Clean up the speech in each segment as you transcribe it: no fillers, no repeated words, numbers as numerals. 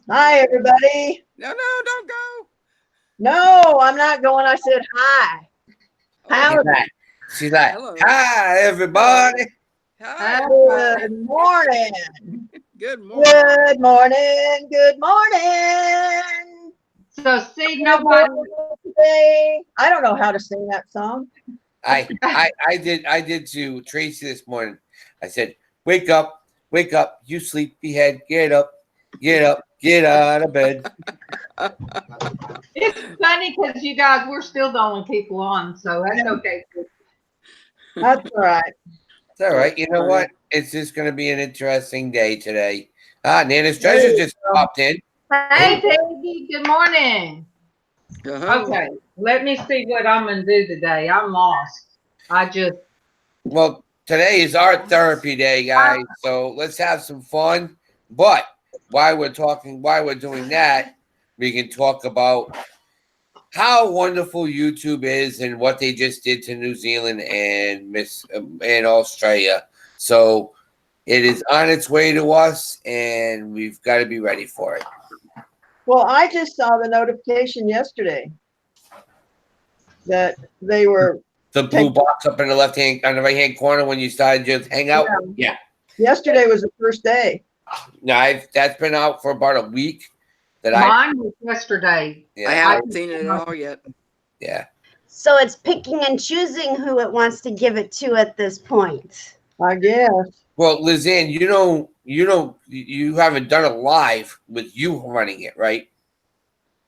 Hi, everybody. No, don't go. No, I'm not going. I said hi. Howdy. She's like, Hello. hi, everybody. Hi. Good morning. Good morning. Good morning. Good morning. So see, nobody. Today. I don't know how to sing that song. I did to Traci this morning. I said, wake up, you sleepyhead, get up, get out of bed. It's funny because you guys, we're still the only people on, so that's okay. That's all right. It's all right. You know what? It's just going to be an interesting day today. Nana's Treasure just popped in. Hey, Peggy, good morning. Uh-huh. Okay, let me see what I'm going to do today. I'm lost. Well, today is art therapy day, guys. So let's have some fun. But while we're doing that, we can talk about how wonderful YouTube is and what they just did to New Zealand and Australia. So it is on its way to us, and we've got to be ready for it. Well, I just saw the notification yesterday that they were The blue box up in the on the right hand corner when you started your hangout. Yeah. Yesterday was the first day. No, that's been out for about a week. Mine was yesterday. Yeah. I haven't seen it at all yet. Yeah. So it's picking and choosing who it wants to give it to at this point. I guess. Well, LizzAnn, you haven't done a live with you running it, right?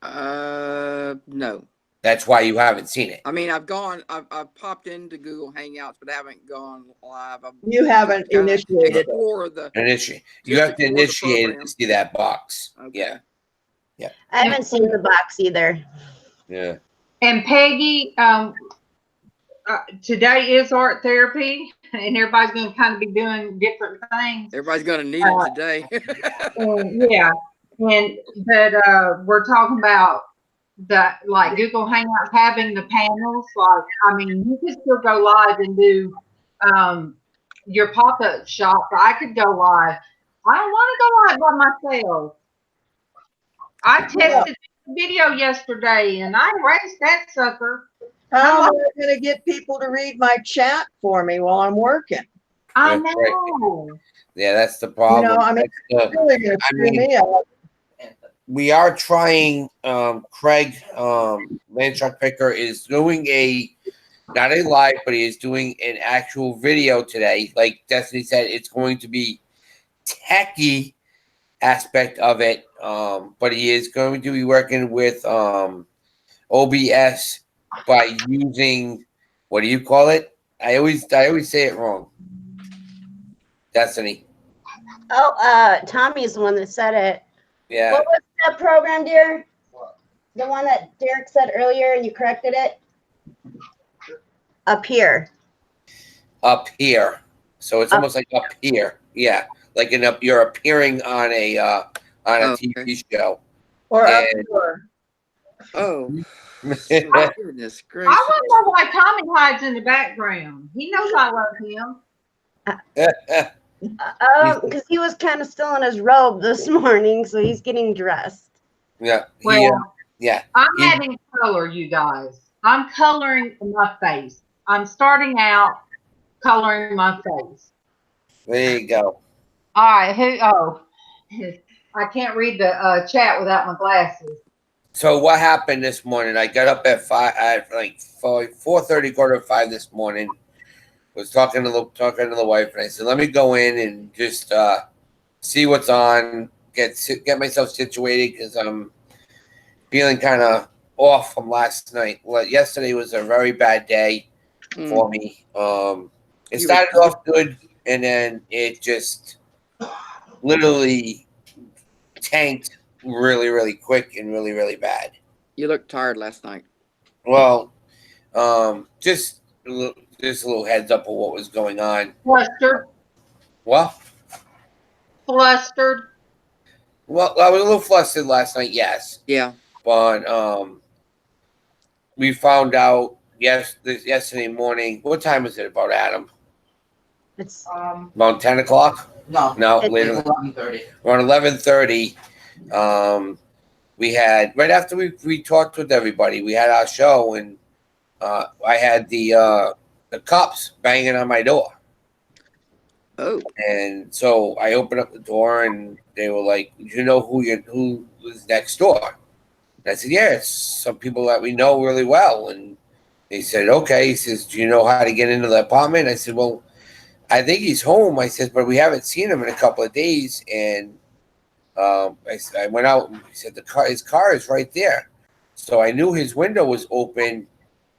No. That's why you haven't seen it. I mean, I've popped into Google Hangouts, but I haven't gone live. You haven't initiated it. You have to initiate it to see that box. Okay. Yeah. Yeah. I haven't seen the box either. Yeah. And Peggy, today is art therapy, and everybody's going to kind of be doing different things. Everybody's going to need it today. Yeah. But we're talking about like Google Hangouts having the panels. Like, I mean, you could still go live and do your pop-up shop. I could go live. I don't want to go live by myself. I tested the video yesterday and I erased that sucker. How am I going to get people to read my chat for me while I'm working? I know. Right. Yeah, that's the problem. You know, I mean, it's really going to screw me up. We are trying. Craig Landshark Picker is doing not a live, but he is doing an actual video today. Like Destinie said, it's going to be techie aspect of it, but he is going to be working with OBS by using, what do you call it? I always say it wrong. Destinie. Oh, Tommy's the one that said it. Yeah. What was that program, dear? The one that Derek said earlier and you corrected it? Up here. Up here. So it's almost like up here. Yeah. Like you're appearing on a TV show. Or up here. Oh. Goodness gracious. I want to know why Tommy hides in the background. He knows I love him. Because he was kind of still in his robe this morning, so he's getting dressed. Yeah. Yeah. I'm adding color, you guys. I'm coloring my face. I'm starting out coloring my face. There you go. All right. I can't read the chat without my glasses. So what happened this morning? I got up at 4:30, 4:45 this morning. Was talking to the wife, and I said, "Let me go in and just see what's on, get myself situated because I'm feeling kind of off from last night. Well, yesterday was a very bad day for me. It started off good, and then it just literally tanked really, really quick and really, really bad. You looked tired last night. Well, just a little heads up of what was going on. Flustered. What? Flustered. Well, I was a little flustered last night, yes. Yeah. But we found out yesterday morning. What time was it about, Adam? It's About 10 o'clock? No, later. 11:30. Around 11:30. We had right after we talked with everybody. We had our show, and I had the cops banging on my door. Oh. And so I opened up the door, and they were like, "You know who was next door?" And I said, "Yeah, it's some people that we know really well." And they said, "Okay." He says, "Do you know how to get into the apartment?" I said, "Well, I think he's home." I said, "But we haven't seen him in a couple of days." And I went out, and he said, his car is right there. So I knew his window was open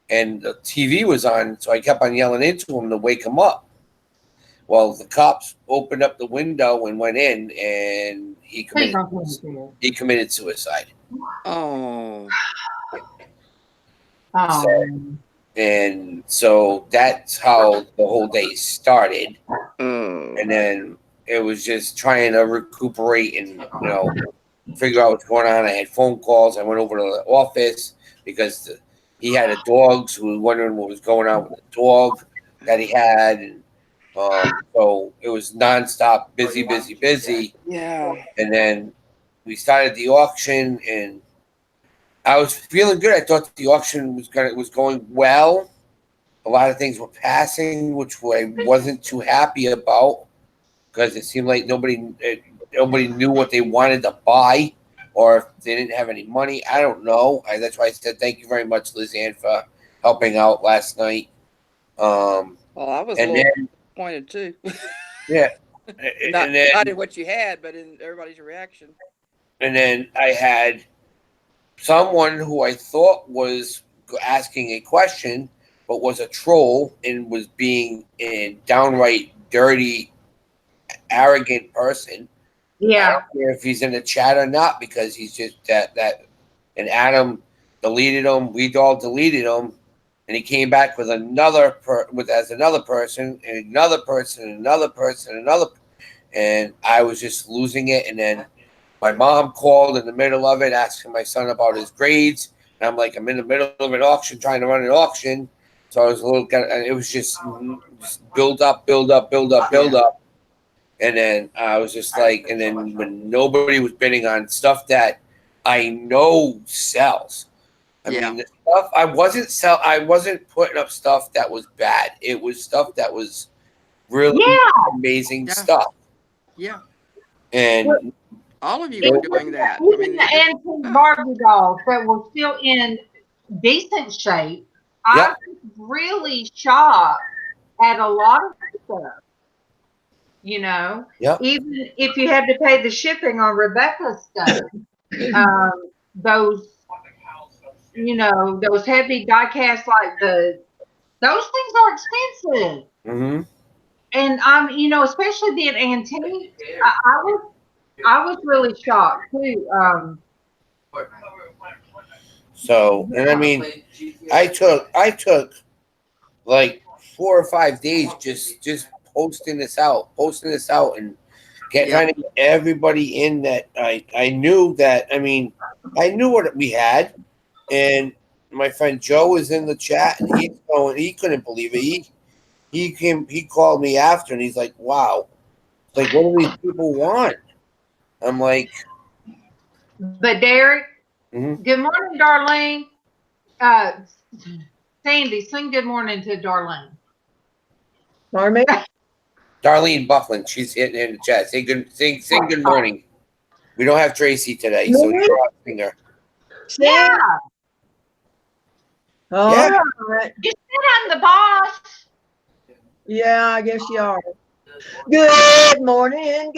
and the TV was on. So I kept on yelling into him to wake him up. Well, the cops opened up the window and went in, and he committed suicide. Oh. And so that's how the whole day started. Oh. And then it was just trying to recuperate and, figure out what's going on. I had phone calls. I went over to the office because he had a dog, so we were wondering what was going on with the dog that he had. And so it was nonstop, busy. Yeah. And then we started the auction, and I was feeling good. I thought the auction was going well. A lot of things were passing, which I wasn't too happy about because it seemed like nobody knew what they wanted to buy, or if they didn't have any money. I don't know. That's why I said thank you very much, LizzAnn, for helping out last night. Well, I was a little disappointed too. Yeah. Not in what you had, but in everybody's reaction. And then I had someone who I thought was asking a question, but was a troll and was being a downright dirty, arrogant person. Yeah. I don't care if he's in the chat or not, because he's just that. And Adam deleted him. We all deleted him, and he came back with another person, and another person, and I was just losing it. And then my mom called in the middle of it, asking my son about his grades. And I'm like, I'm in the middle of an auction, trying to run an auction. So I was a little, it was just build up. And then I was just like, and then when nobody was bidding on stuff that I know sells. I mean, the stuff I wasn't putting up stuff that was bad. It was stuff that was really amazing stuff. Yeah. And all of you were doing that. Even the antique Barbie dolls that were still in decent shape. I was really shocked at a lot of stuff. Even if you had to pay the shipping on Rebecca's stuff, those heavy die cast those things are expensive. Mm-hmm. And especially the antique, I was really shocked too. So, and I mean, I took like 4 or 5 days just posting this out, and trying to get everybody in that I knew that. I mean, I knew what we had, and my friend Joe was in the chat, and he couldn't believe it. He called me after, and he's like, "Wow, like what do these people want?" I'm like, but Derek, good morning, Darlene. Sandi, sing good morning to Darlene. Pardon me? Darlene Buckland, she's hitting in the chat. Sing good morning. We don't have Traci today, so you're our singer. Yeah. All right. You said I'm the boss. Yeah, I guess you are. Good morning,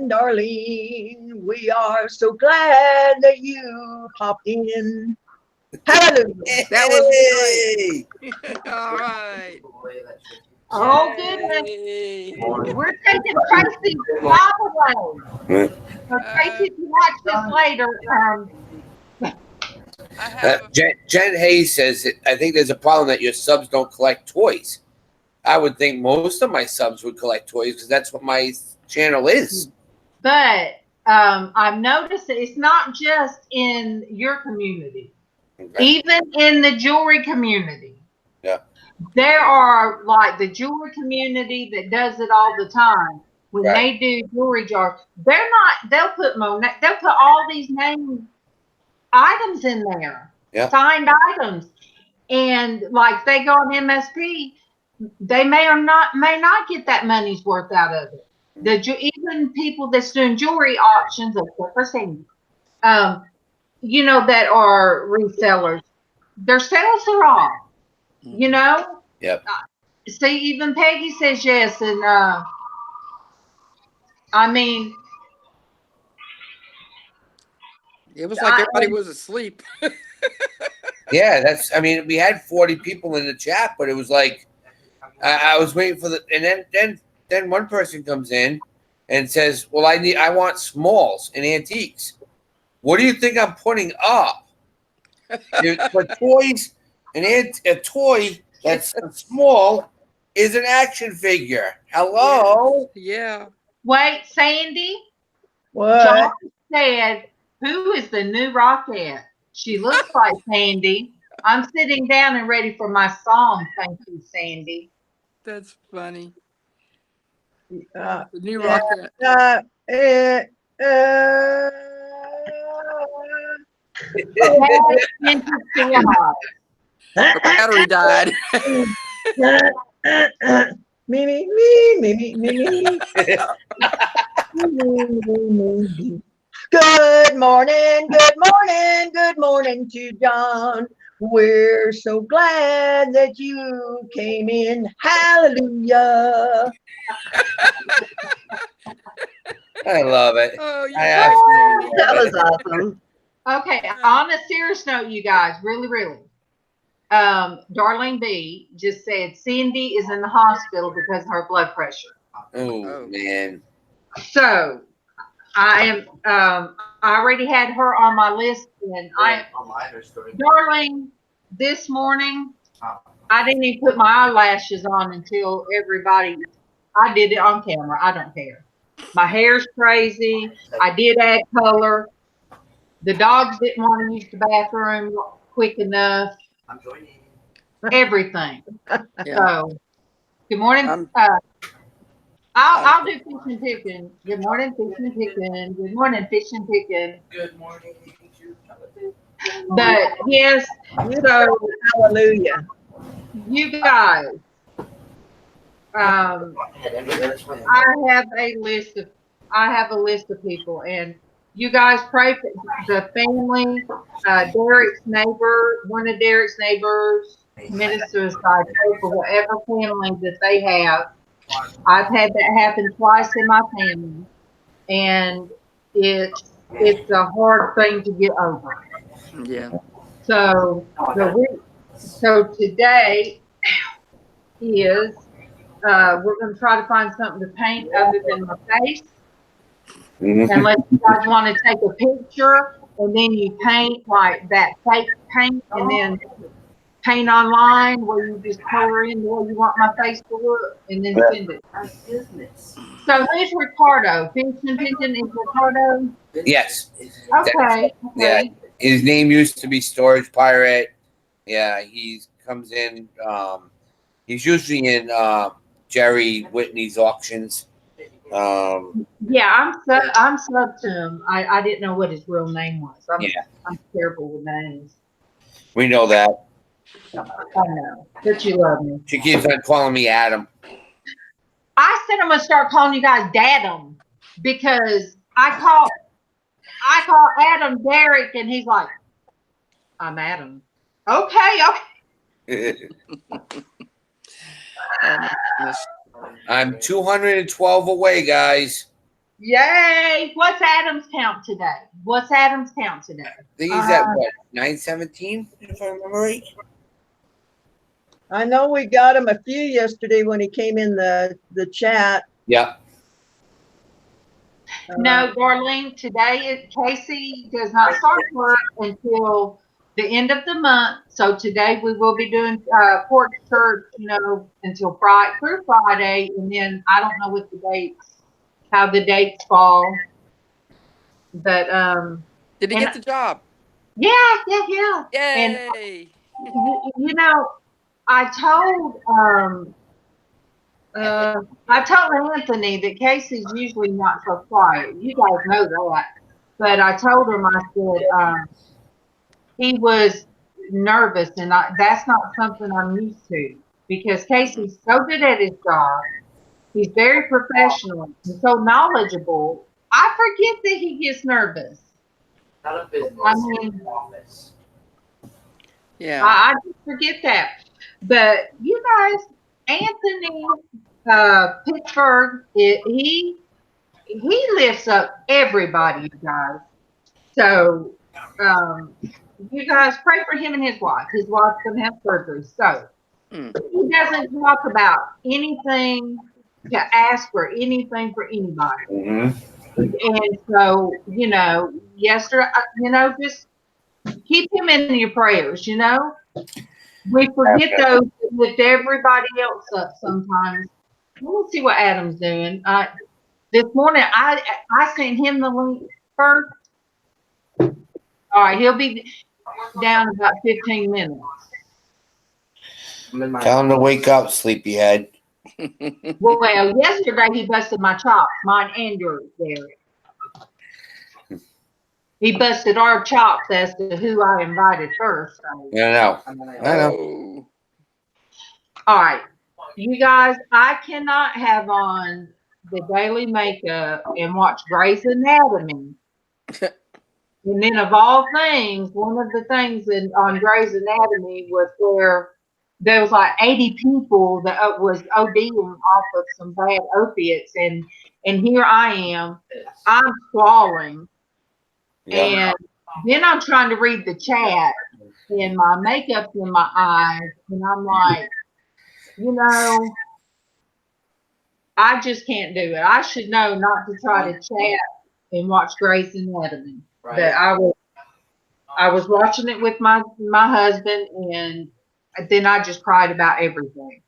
Darlene. We are so glad that you popped in. Hallelujah. That was great. All right. Oh, goodness. We're taking Traci all away. So Traci, if you watch this later, Jen Hayes says, I think there's a problem that your subs don't collect toys. I would think most of my subs would collect toys because that's what my channel is. But I've noticed that it's not just in your community, even in the jewelry community. Yeah. there are like the jewelry community that does it all the time. When Right. they do jewelry jars, they'll put all these name items in there, Yep. signed items. And like they go on MSP, they may not get that money's worth out of it. Even people that's doing jewelry auctions, except for Sandi, that are resellers, their sales are off. Yep. See, even Peggy says yes, and I mean, It was like everybody was asleep. Yeah, I mean, we had 40 people in the chat, but it was like I was waiting for and then one person comes in and says, "Well, I want smalls and antiques." What do you think I'm putting up? For toys, a toy that's small is an action figure. Hello? Yeah. wait, Sandi. What? John said, "Who is the new Rockette? She looks like Sandi. I'm sitting down and ready for my song. Thank you, Sandi." That's funny. Uh, The new yeah. rocket. Her battery died. Me. Good morning to John. We're so glad that you came in. Hallelujah. I love it. Oh, I yeah. absolutely That love was it. awesome. Okay, on a serious note, you guys, really. Darlene B just said Sandi is in the hospital because of her blood pressure. Oh, man. So I already had her on my list, and Darlene, this morning, I didn't even put my eyelashes on until I did it on camera. I don't care. My hair's crazy. I did add color. The dogs didn't want to use the bathroom quick enough. I'm joining. Everything. Yeah. So, good morning. I'll do fish and chicken. Good morning, fish and chicken. Good morning, fish and chicken. Good morning. But yes, so Hallelujah. you guys, I have a list of people, and you guys pray for the family. Derek's neighbor, one of Derek's neighbors, committed suicide. Pray for whatever family that they have. I've had that happen twice in my family, and it's a hard thing to get over. Yeah. So today is we're going to try to find something to paint other than my face. Unless you guys want to take a picture and then you paint like that fake paint and then paint online where you just color in the way you want my face to look and then send it. So who's Ricardo? Vincent is Ricardo? Yes. Okay. Yeah. His name used to be Storage Pirate. Yeah, he comes in. He's usually in Jerry Whitney's auctions. Yeah, I'm sub to him. I didn't know what his real name was. I'm terrible with names. We know that. I know, but you love me. She keeps on calling me Adam. I said I'm gonna start calling you guys Dadum because I call Adam Derek and he's like, I'm Adam. Okay. I'm 212 away, guys. Yay! What's Adam's count today? I think he's at what, 917, if I remember right? I know we got him a few yesterday when he came in the chat. Yep. No, Darlene, today Casey does not start work until the end of the month. So today we will be doing Porch Church, until through Friday, and then I don't know what how the dates fall. But did he get the job? Yeah. Yay! And I told Anthony that Casey's usually not so quiet. You guys know that. But I told him, I said, he was nervous, and that's not something I'm used to, because Casey's so good at his job. He's very professional and so knowledgeable. I forget that he gets nervous. Not a business. I mean, office. Yeah. I just forget that. But you guys, Anthony Pittsburgh, he lifts up everybody, you guys. So you guys pray for him and his wife. His wife's gonna have surgery. So he doesn't talk about anything to ask for anything for anybody. And so, yesterday, just keep him in your prayers, We forget those that lift everybody else up sometimes. We'll see what Adam's doing. This morning, I sent him the link first. All right, he'll be down about 15 minutes. Tell him to wake up, sleepyhead. Well, yesterday he busted my chops, mine and yours, Derek. He busted our chops as to who I invited first. So. I know. Oh. All right, you guys, I cannot have on the daily makeup and watch Grey's Anatomy. And then, of all things, one of the things on Grey's Anatomy was where there was like 80 people that was ODing off of some bad opiates, and here I am, I'm swallowing, and then I'm trying to read the chat, and my makeup's in my eyes, and I'm like, I just can't do it. I should know not to try to chat and watch Grey's Anatomy. Right. But I was watching it with my husband, and then I just cried about everything.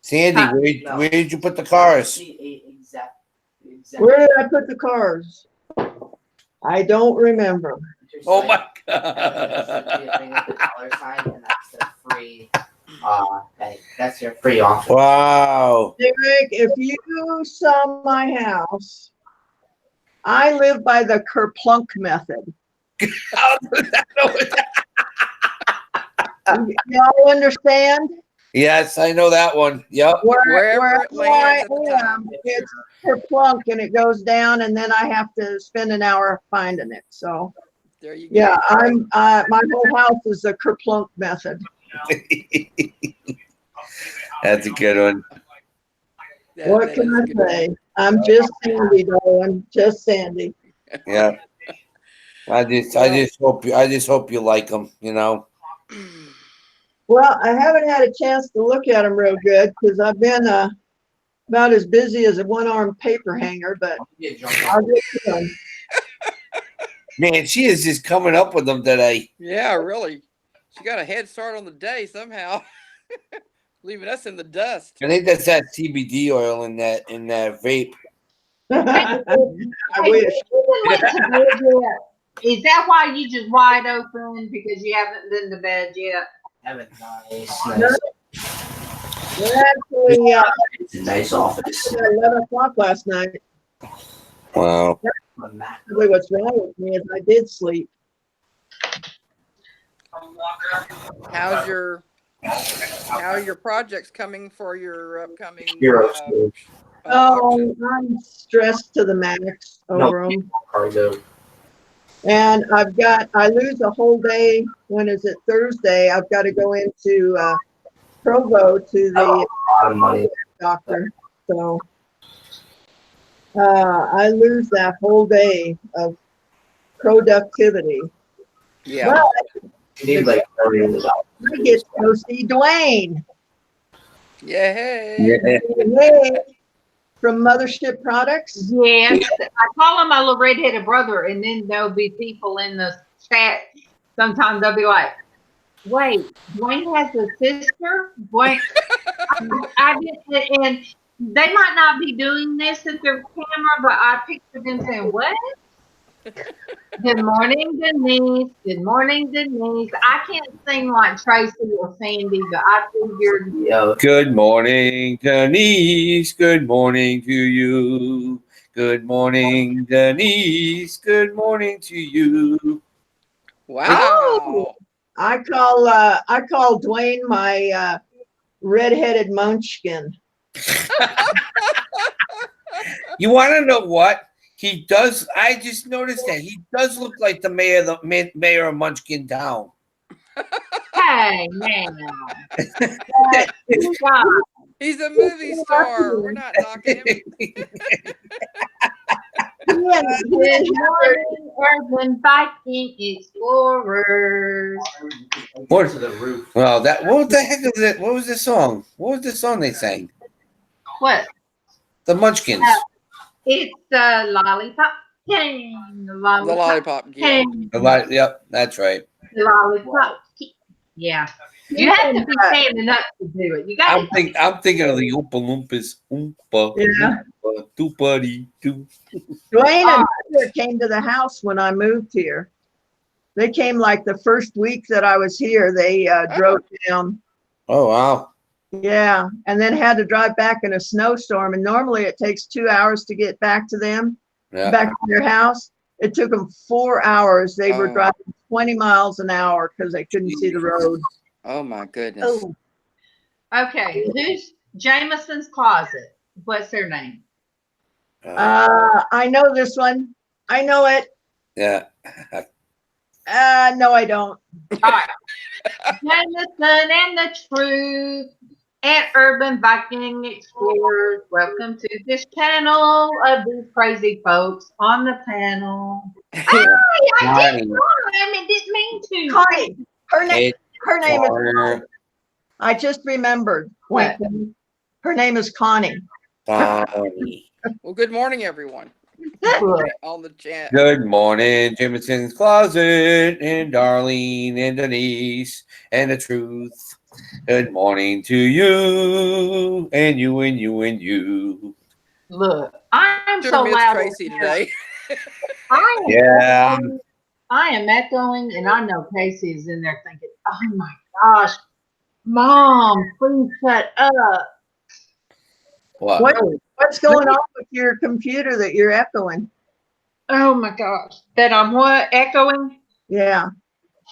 Sandy, where did you put the cars? Exactly. Where did I put the cars? I don't remember. Oh my God. That's the free that's your free offer. Wow. Derek, if you saw my house, I live by the kerplunk method. Y'all understand? Yes, I know that one. Yep. Wherever it lands at the time. It's kerplunk, and it goes down, and then I have to spend an hour finding it. So, There you go. yeah, my whole house is a kerplunk method. That's a good one. What can I say? I'm just Sandy, darling. Just Sandy. Yeah. I just hope you like them, Well, I haven't had a chance to look at them real good because I've been about as busy as a one-armed paper hanger, but I'll get to them. Man, she is just coming up with them today. Yeah, really. She got a head start on the day somehow. Leaving us in the dust. I think that's that CBD oil in that vape. I wish. Is that why you just wide open because you haven't been to bed yet? Have a nice. Actually, It's a nice office. at 11 o'clock last night. Wow. Really, what's wrong with me is I did sleep. How are your projects coming for your upcoming Oh, I'm stressed to the max over them. Cargo. And I lose a whole day. When is it? Thursday. I've got to go into Provo to the A lot of money. doctor. So I lose that whole day of productivity. Yeah. But You need like $30. I get to go see Dwayne. Yeah. Hey. Hey, from Mothership Products. Yes, I call him my little redheaded brother, and then there'll be people in the chat. Sometimes they'll be like, "Wait, Dwayne has a sister?" Dwayne, I did, and they might not be doing this at their camera, but I picture them saying, "What?" Good morning, Denise. Good morning, Denise. I can't sing like Traci or Sandi, but I figured. Yo, Good morning, Denise. Good morning to you. Good morning, Denise. Good morning to you. Wow. I call Dwayne my redheaded munchkin. You want to know what? He does. I just noticed that he does look like the mayor of Munchkin Town. Hey, man. God. He's a movie star. We're not knocking him. Good morning, urban Viking explorers. What? to the roof. Well, what the heck is it? What was the song? What was the song they sang? What? The Munchkins. It's the lollipop king. The The lollipop lollipop gang. king. Yep, that's right. The lollipop king. Yeah. You have to be standing up to do it. You got I'm thinking of the Oompa Loompas. Oompa Yeah. Loompa doopity doo. Dwayne and Heather came to the house when I moved here. They came like the first week that I was here. They drove down. Oh wow. Yeah, and then had to drive back in a snowstorm. And normally it takes 2 hours to get back to them, Yeah. back to their house. It took them 4 hours. They were Oh. driving 20 miles an hour because they couldn't see the road. Oh my goodness. Oh, Okay. Who's Jameson's closet? What's their name? I know this one. I know it. Yeah. No, I don't. All right. Jameson and the Truth and Urban Viking Explorers. Welcome to this panel of these crazy folks on the panel. Oh, I did wrong. I didn't mean to. Connie. Her name. Her name is. Corner. I just remembered. What? Her name is Connie. Bonnie. Well, good morning, everyone. On the chat. Good morning, Jameson's Closet, and Darlene, and Denise, and the Truth. Good morning to you, and you, and you, and you. Look, I'm Should so have missed loud. Traci today. Yeah. I am echoing, and I know Casey is in there thinking, oh my gosh, Mom, please shut up. What? What's going on with your computer that you're echoing? Oh my gosh. That I'm what? Echoing? Yeah.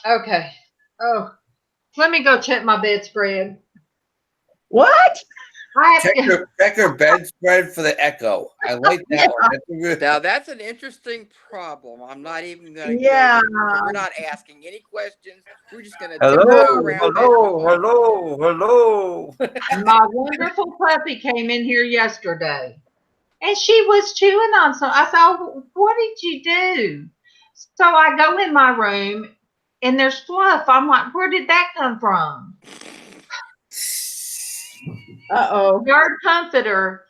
Okay. Oh, let me go check my bedspread. What? I have Check her bedspread for the echo. I like that one. That's a good. Now that's an interesting problem. I'm not even going to. Yeah. We're not asking any questions. We're just going to Hello, tiptoe around hello. My wonderful puppy came in here yesterday and she was chewing on some. I said, oh, what did you do? So I go in my room and there's fluff. I'm like, where did that come from? Uh-oh. Yard comforter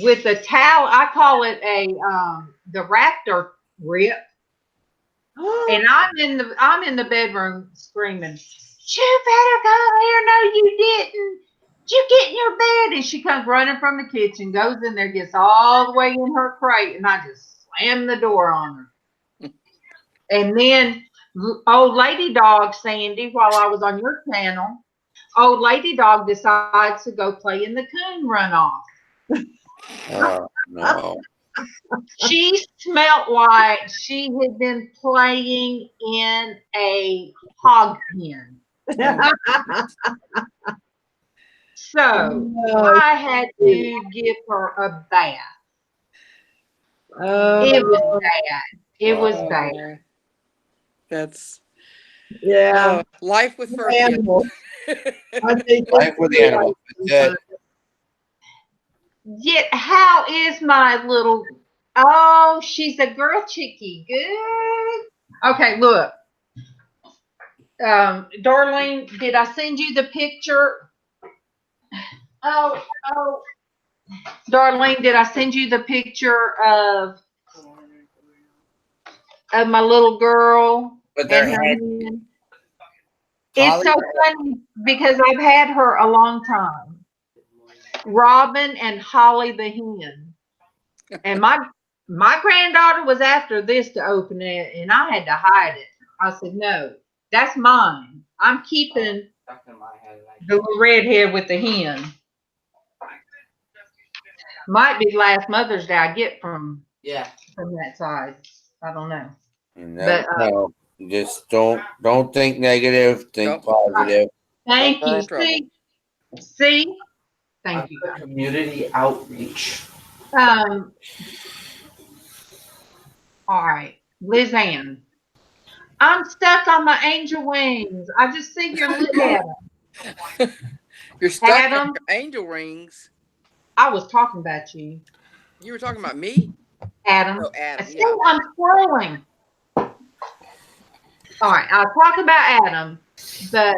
with a towel. I call it the raptor rip. And I'm in the bedroom screaming, you better come here. No, you didn't. You get in your bed. And she comes running from the kitchen, goes in there, gets all the way in her crate, and I just slam the door on her. And then old lady dog Sandi, while I was on your channel, old lady dog decides to go play in the coon runoff. Oh, no. She smelled like she had been playing in a hog pen. So I had to give her a bath. It was bad. It was bad. That's Yeah. life with fur Animal. kittens. Life with the animals. Good. Yet, how is my little? Oh, she's a girl chickie. Good. Okay, look. Darlene, did I send you the picture? Oh. Darlene, did I send you the picture of my little girl? With their and her head. hand? It's so funny because I've had her a long time. Robin and Holly the hen. And my My granddaughter was after this to open it, and I had to hide it. I said, no, that's mine. I'm keeping Stuck in my head like the little redhead with the hen. Might be last Mother's Day I get from yeah. that side. I don't know. You never But know. You just don't think negative. Think Nope. positive. thank Don't you. start trouble. See? Thank you. Community outreach. All right, LizzAnn. I'm stuck on my angel wings. I just sit here and look at them. You're stuck on Adam, your angel rings. I was talking about you, You were talking about me? Adam. No, Adam. See, Yeah. I'm scrolling. All right, I'll talk about Adam, but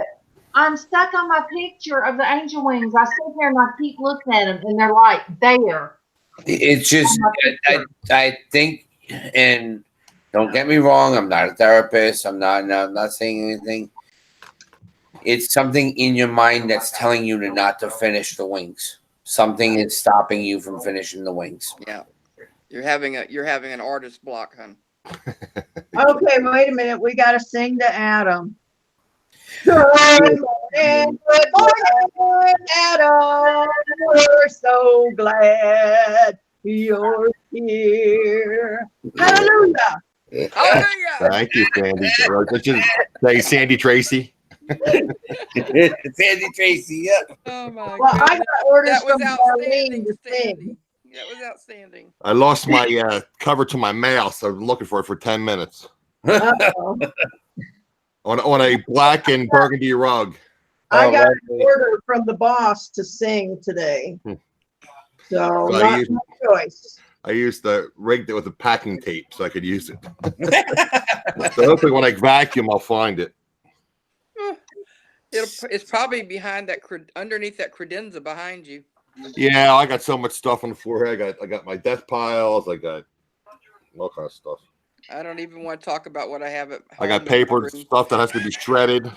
I'm stuck on my picture of the angel wings. I sit here and I keep looking at them, and they're like there. It's just I think, and don't get me wrong, I'm not a therapist. I'm not saying anything. It's something in your mind that's telling you not to finish the wings. Something is stopping you from finishing the wings. Yeah. You're having an artist block, hon. Okay, wait a minute. We got to sing to Adam. Good morning, Adam. We're so glad you're here. Hallelujah. Hallelujah. Thank you, Sandy. Let's just say Sandy Traci. Sandy Traci, yep. Oh my Well, I goodness. got orders That was from outstanding, Darlene to Sandy. sing. That was outstanding. I lost my cover to my mouse. I've been looking for it for 10 minutes Uh-oh. on a black and burgundy rug. I got an lovely. order from the boss to sing today. So, Well, not my choice. I used the rigged it with a packing tape so I could use it. So hopefully when I vacuum, I'll find it. It's probably behind that underneath that credenza behind you. Yeah, I got so much stuff on the floor here. I got my death piles. I got all kind of stuff. I don't even want to talk about what I have at home. I got in my paper room. stuff that has to be shredded.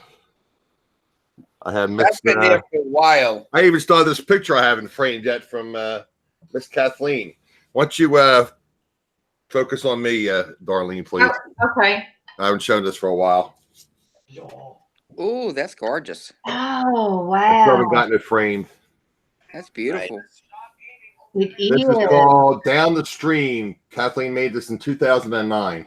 I have That's mixed. been there for a while. I even still have this picture I haven't framed yet from Miss Kathleen. Why don't you focus on me, Darlene, please? Okay. I haven't shown this for a while. Ooh, that's gorgeous. Oh, I still haven't wow. gotten it framed. That's beautiful. It This is is. called Down the Stream. Kathleen made this in 2009.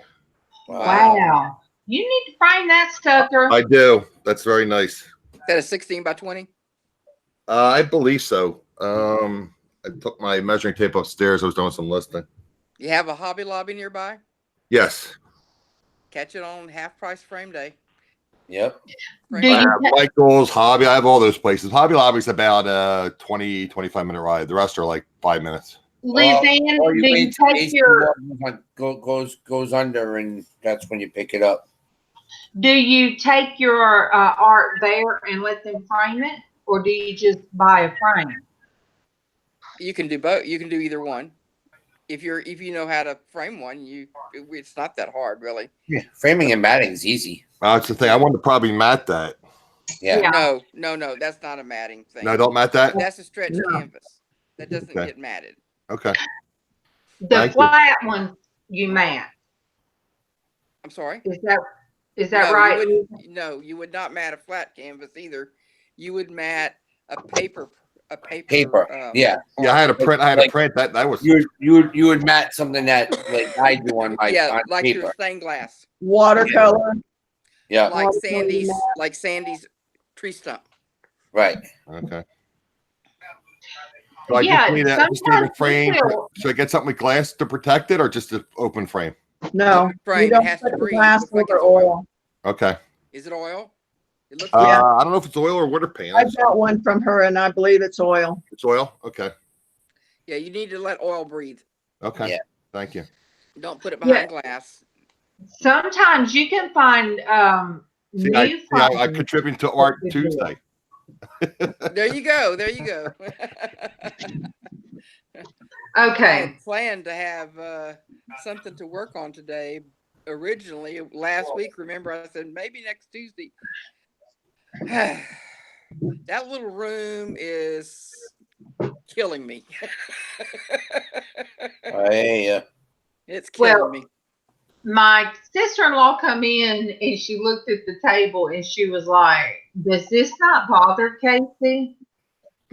Wow. You need to frame that sucker. I do. That's very nice. Is that a 16 by 20? I believe so. I took my measuring tape upstairs. I was doing some listing. You have a Hobby Lobby nearby? Yes. Catch it on half price frame day. Yep. Do I you have Michael's, Hobby. I have all those places. Hobby Lobby's about a 20, 25-minute ride. The rest are like 5 minutes. LizzAnn, Or do you you wait till take AC your goes under, and that's when you pick it up. art there and let them frame it, or do you just buy a frame? You can do both. You can do either one. If you know how to frame one, it's not that hard, really. Yeah, framing and matting is easy. That's the thing. I wanted to probably mat that. Yeah. Yeah. No, that's not a matting thing. No, don't mat that? That's a stretch No. canvas. That doesn't Okay. get matted. Okay. The Thank you. flat one you mat. I'm sorry. Is that No, right? You would not mat a flat canvas either. You would mat a paper. Paper. Yeah. Yeah, I had a print. Like- That was You would mat something that like I do on my Yeah, on like paper. your stained glass, Watercolor. Yeah. like Watercolor Sandy's tree stump. Right. okay. So I Yeah, just need a sometimes frame. people- Should I get something with glass to protect it, or just an open frame? No, Frame, you don't it has put to the breathe. glass Looks like over it's oil. oil. Okay. Is it oil? It looks Yeah. I don't know if it's oil or water paint. I got one from her, and I believe it's oil. It's oil. Okay. Yeah, you need to let oil breathe. Okay. Yeah. Thank you. Don't put it behind glass. Sometimes you can find See, new I frames. contribute to Art Good deal. Tuesday. There you go. There you go. I Okay. had planned to have something to work on today. Originally, last week, remember I said maybe next Tuesday. That little room is killing me. I hear It's killing Well, me. my sister-in-law come in and she looked at the table and she was like, "Does this not bother Casey?"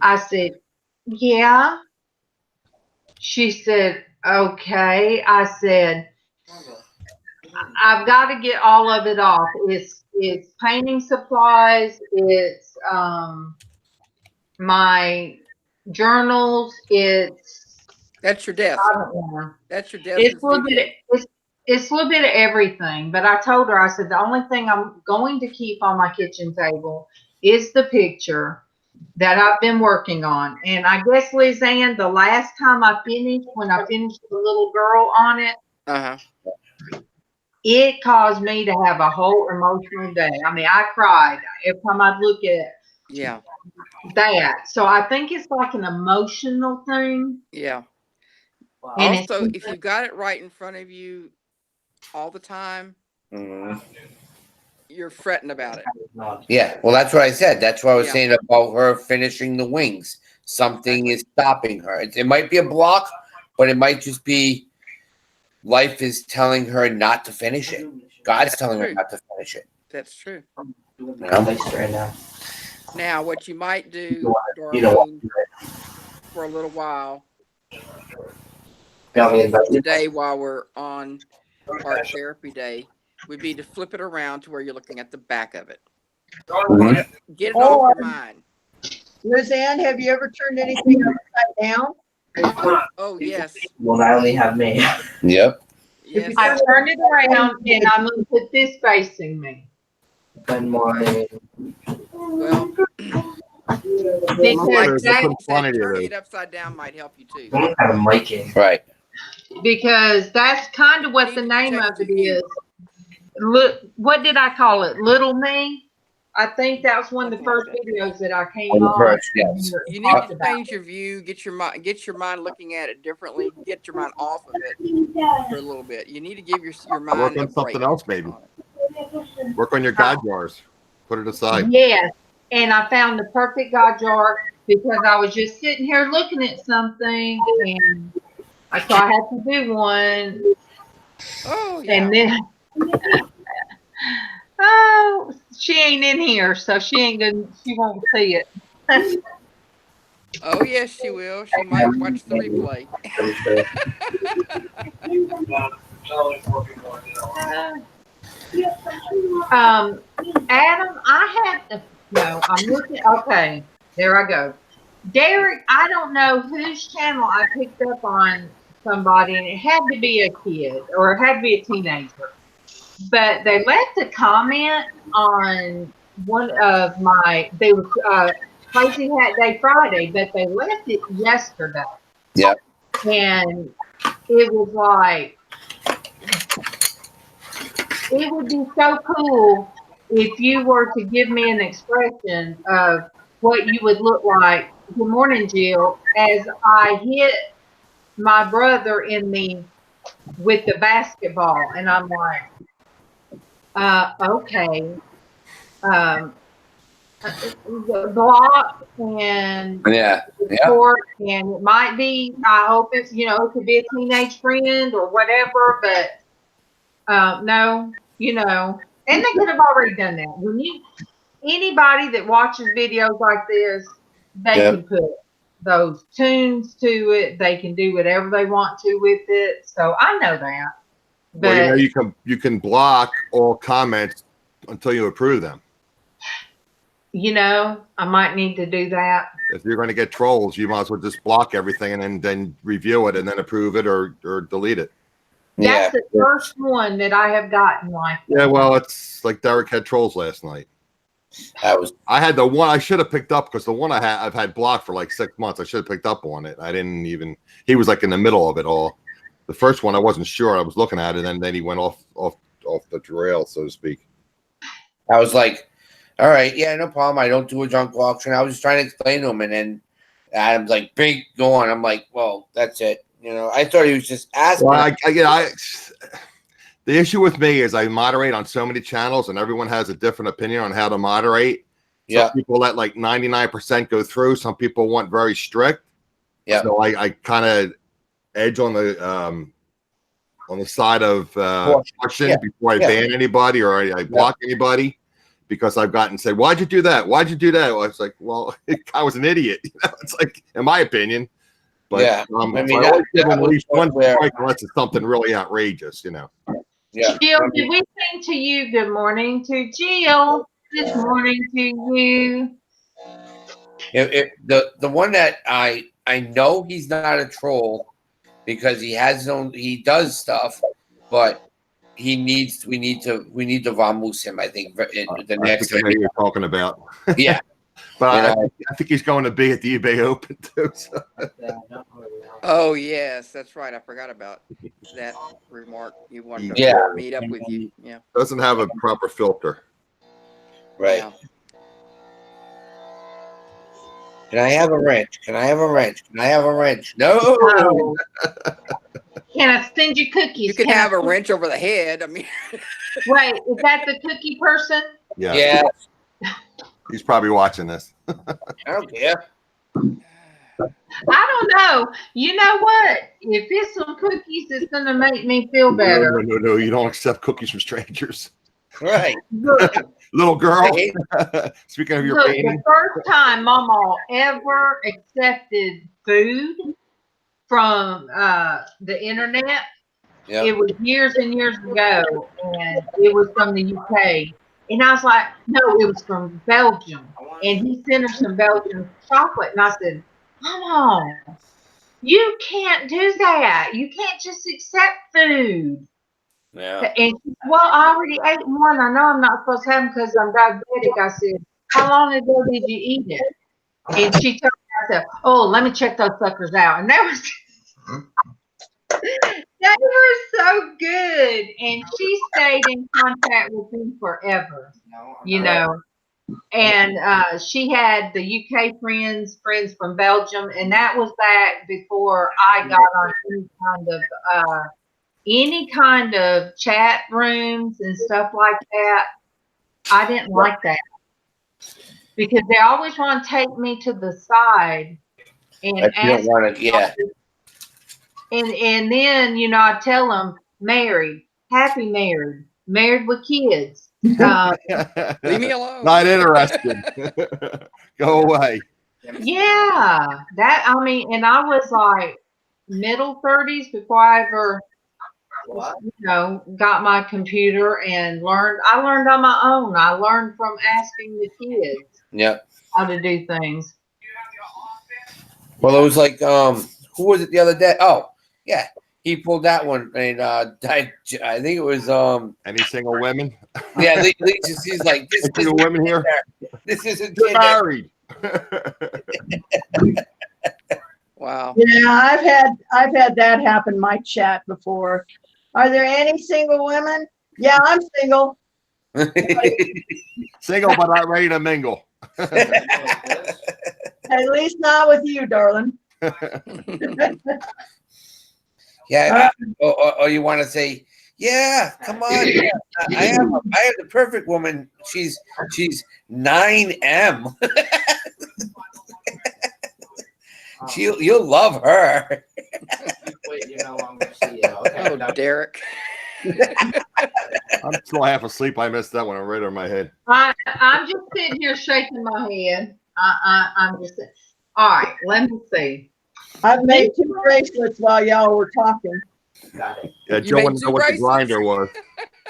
I said, "Yeah." She said, "Okay." I said, "I've got to get all of it off. It's painting supplies. It's my journals. That's your desk. I don't know. That's your desk It's and a little studio. bit. It's a little bit of everything." But I told her, I said, the only thing I'm going to keep on my kitchen table is the picture that I've been working on. And I guess, LizzAnn, the last time I finished, when I finished the little girl on it, Uh-huh. it caused me to have a whole emotional day. I mean, I cried every time I'd look at Yeah. that. So I think it's like an emotional thing. Yeah. Wow. And Also, if you got it right in front of you all the time, Mhm. you're fretting about it. Yeah, well, that's what I said. That's what I was Yeah. saying about her finishing the wings. Something is stopping her. It might be a block, but it might just be life is telling her not to finish it. God's telling her true. not to finish it. That's true. Right now. Now, what you might do, You know what? Darlene, for a little while, Got me invited. today while we're on art therapy day, would be to flip it around to where you're looking at the back of it. Get it off your mind. LizzAnn, have you ever turned anything upside down? Oh, yes. Will not only have me. Yep. Yes. I turned it around and I'm going to put this facing me. Good morning. Well, Because There's some said, quantity of turning those. it upside down might help you too. I don't have a mic in. Right. Because that's kind of what the name of it is. Look, what did I call it? Little Me? I think that was one of the first videos that I came On the on. first, yes. You need to change your view, get your mind looking at it differently, get your mind off of it for a little bit. You need to give your mind Work a on something break else, maybe. on it. Work on your God jars. Put it aside. Yes, and I found the perfect God jar because I was just sitting here looking at something, and so I had to do one. Oh, yeah. And then, oh, she ain't in here, so she won't see it. Oh, yes, she will. She might watch the replay. Adam, I'm looking. Okay, there I go. Derek, I don't know whose channel I picked up on somebody, and it had to be a kid or it had to be a teenager. But they left a comment on one of they were Crazy Hat Day Friday, but they left it yesterday. Yep. And it was like, it would be so cool if you were to give me an expression of what you would look like. Good morning, Jill. As I hit my brother with the basketball, and I'm like, okay, the block and support, and it might be. I hope it's it could be a teenage friend or whatever, but no, and they could have already done that. When anybody that watches videos like this, they can put those tunes to it. They can do whatever they want to with it. So I know that. But Well, you can block all comments until you approve them. I might need to do that. If you're going to get trolls, you might as well just block everything and then review it and then approve it or delete it. That's the first one that I have gotten like that. Yeah, well, it's like Derek had trolls last night. I had the one I should have picked up because the one I've had blocked for like 6 months. I should have picked up on it. I didn't even. He was like in the middle of it all. The first one I wasn't sure. I was looking at it, and then he went off the trail, so to speak. I was like, all right, yeah, no problem. I don't do a junk auction. I was just trying to explain to him, and then Adam's like, big go on. I'm like, well, that's it. I thought he was just asking. Well, the issue with me is I moderate on so many channels, and everyone has a different opinion on how to moderate. Some people let like 99% go through. Some people want very strict. Yeah. So I kind of edge on the on the side of Porch. caution Yeah. before I Yeah. ban anybody or I block anybody because I've gotten said, "Why'd you do that? Why'd you do that?" Well, it's like, well, I was an idiot. It's like, in my opinion. But Yeah. I I mean, mean, I always give them at least one where- strike unless it's something really outrageous, Yeah. Jill, did we sing to you? Good morning to Jill. Good morning to you. The one that I know he's not a troll because he has his own, he does stuff, but we need to vamoose him. I think the next I know who you're talking about. Yeah. But I think he's going to be at the eBay Open too. So. Oh yes, that's right. I forgot about that remark. You wanted to Yeah. meet up with you. Yeah. Doesn't have a proper filter. Right. Yeah. Can I have a wrench? Can I have a wrench? Can I have a wrench? No. Oh. Can I send you cookies? You can have a wrench over the head. I mean, Wait, is that the cookie person? Yeah. Yeah. He's probably watching this. I don't care. I don't know. You know what? If it's some cookies, it's going to make me feel better. No. You don't accept cookies from strangers. Right. Look, Little girl. Speaking of your look, painting. the first time Mama ever accepted food from the internet, Yeah. it was years and years ago, and it was from the UK. And I was like, no, it was from Belgium. And he sent her some Belgian chocolate. And I said, Mama, you can't do that. You can't just accept food. Yeah. And she said, well, I already ate one. I know I'm not supposed to have them because I'm diabetic. I said, how long ago did you eat it? And she told me, I said, oh, let me check those suckers out. And that was they were so good. And she stayed in contact with me forever, you know. And she had the UK friends from Belgium, and that was back before I got on any kind of chat rooms and stuff like that. I didn't like that because they always want to take me to the side and But you don't ask. want to. Yeah. And then I tell them married, happy married with kids. leave me alone. Not interested. Go away. Yeah, and I was like middle 30s before I ever, got my computer and learned. I learned on my own. I learned from asking the kids Yep. how to do things. Well, it was like who was it the other day? Oh, yeah. He pulled that one, and I think it was Any single women? yeah. He's like this. Any single women here? This isn't You're married. Wow. Yeah, I've had that happen in my chat before. Are there any single women? Yeah, I'm single. Single but not ready to mingle. At least not with you, darling. Yeah. Or you want to say, yeah, come on. Yeah, I have the perfect woman. She's 9M. You'll love her. Oh, Derek. I'm still half asleep. I missed that one right over my head. I'm just sitting here shaking my head. I'm just saying. All right, let me see. I've made 2 bracelets while y'all were talking. Got it. Yeah, You Joe made wanted to 2 know what the bracelets? grinder was.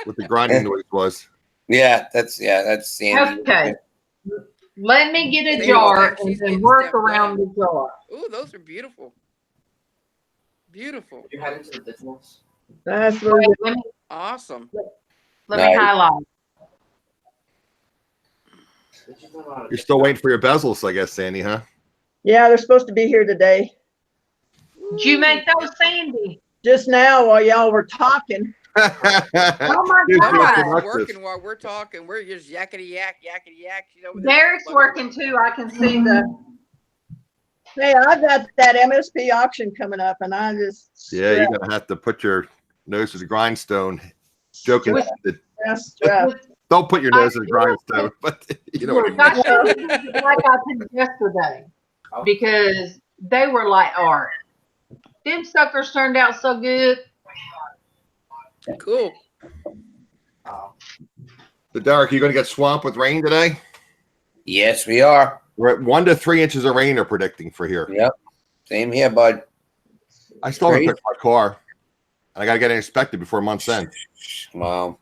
What the grinding noise was. Yeah, that's Sandy. Okay. Let me get a Sandy's jar like, and she's then getting work stepped around up. the jar. Ooh, those are beautiful. Beautiful. You're heading to the business. That's Wait, really let me Awesome. Nice. highlight. You're still waiting for your bezels, I guess, Sandy, huh? Yeah, they're supposed to be here today. Did you make those, Sandy? Just now while y'all were talking. Oh my Dude, God. Somebody's working while we're talking. We're just yakety yak. You know, Derek's working too. I can see the. Hey, I've got that MSP auction coming up, and I just Yeah, you're gonna have to put your nose to the grindstone. Joking. stress. Don't put your nose to the grindstone, but you know what I Look, mean. I showed you like I did yesterday because they were like art. Them suckers turned out so good. Cool. So Derek, you going to get swamped with rain today? Yes, we are. We're at 1 to 3 inches of rain. They're predicting for here. Yep. Same here, bud. I still haven't fixed my car. I got to get it inspected before month's end. Wow.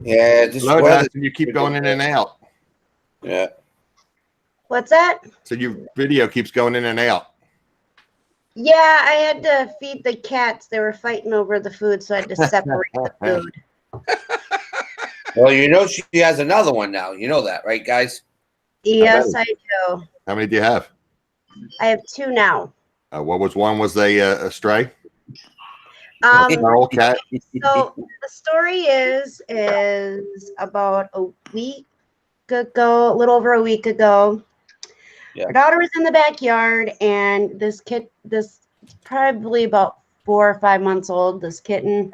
Yeah, this Hello, weather. Dustin, you keep going in and out. Yeah. What's that? So your video keeps going in and out. Yeah, I had to feed the cats. They were fighting over the food, so I had to separate the food. Well, you know she has another one now. You know that, right, guys? Yes, I do. How many do you have? I have 2 now. What was one? Was they a stray? Um, Cat. So the story is about a week ago, a little over a week ago. Yeah. Our daughter was in the backyard, and this probably about 4 or 5 months old, this kitten.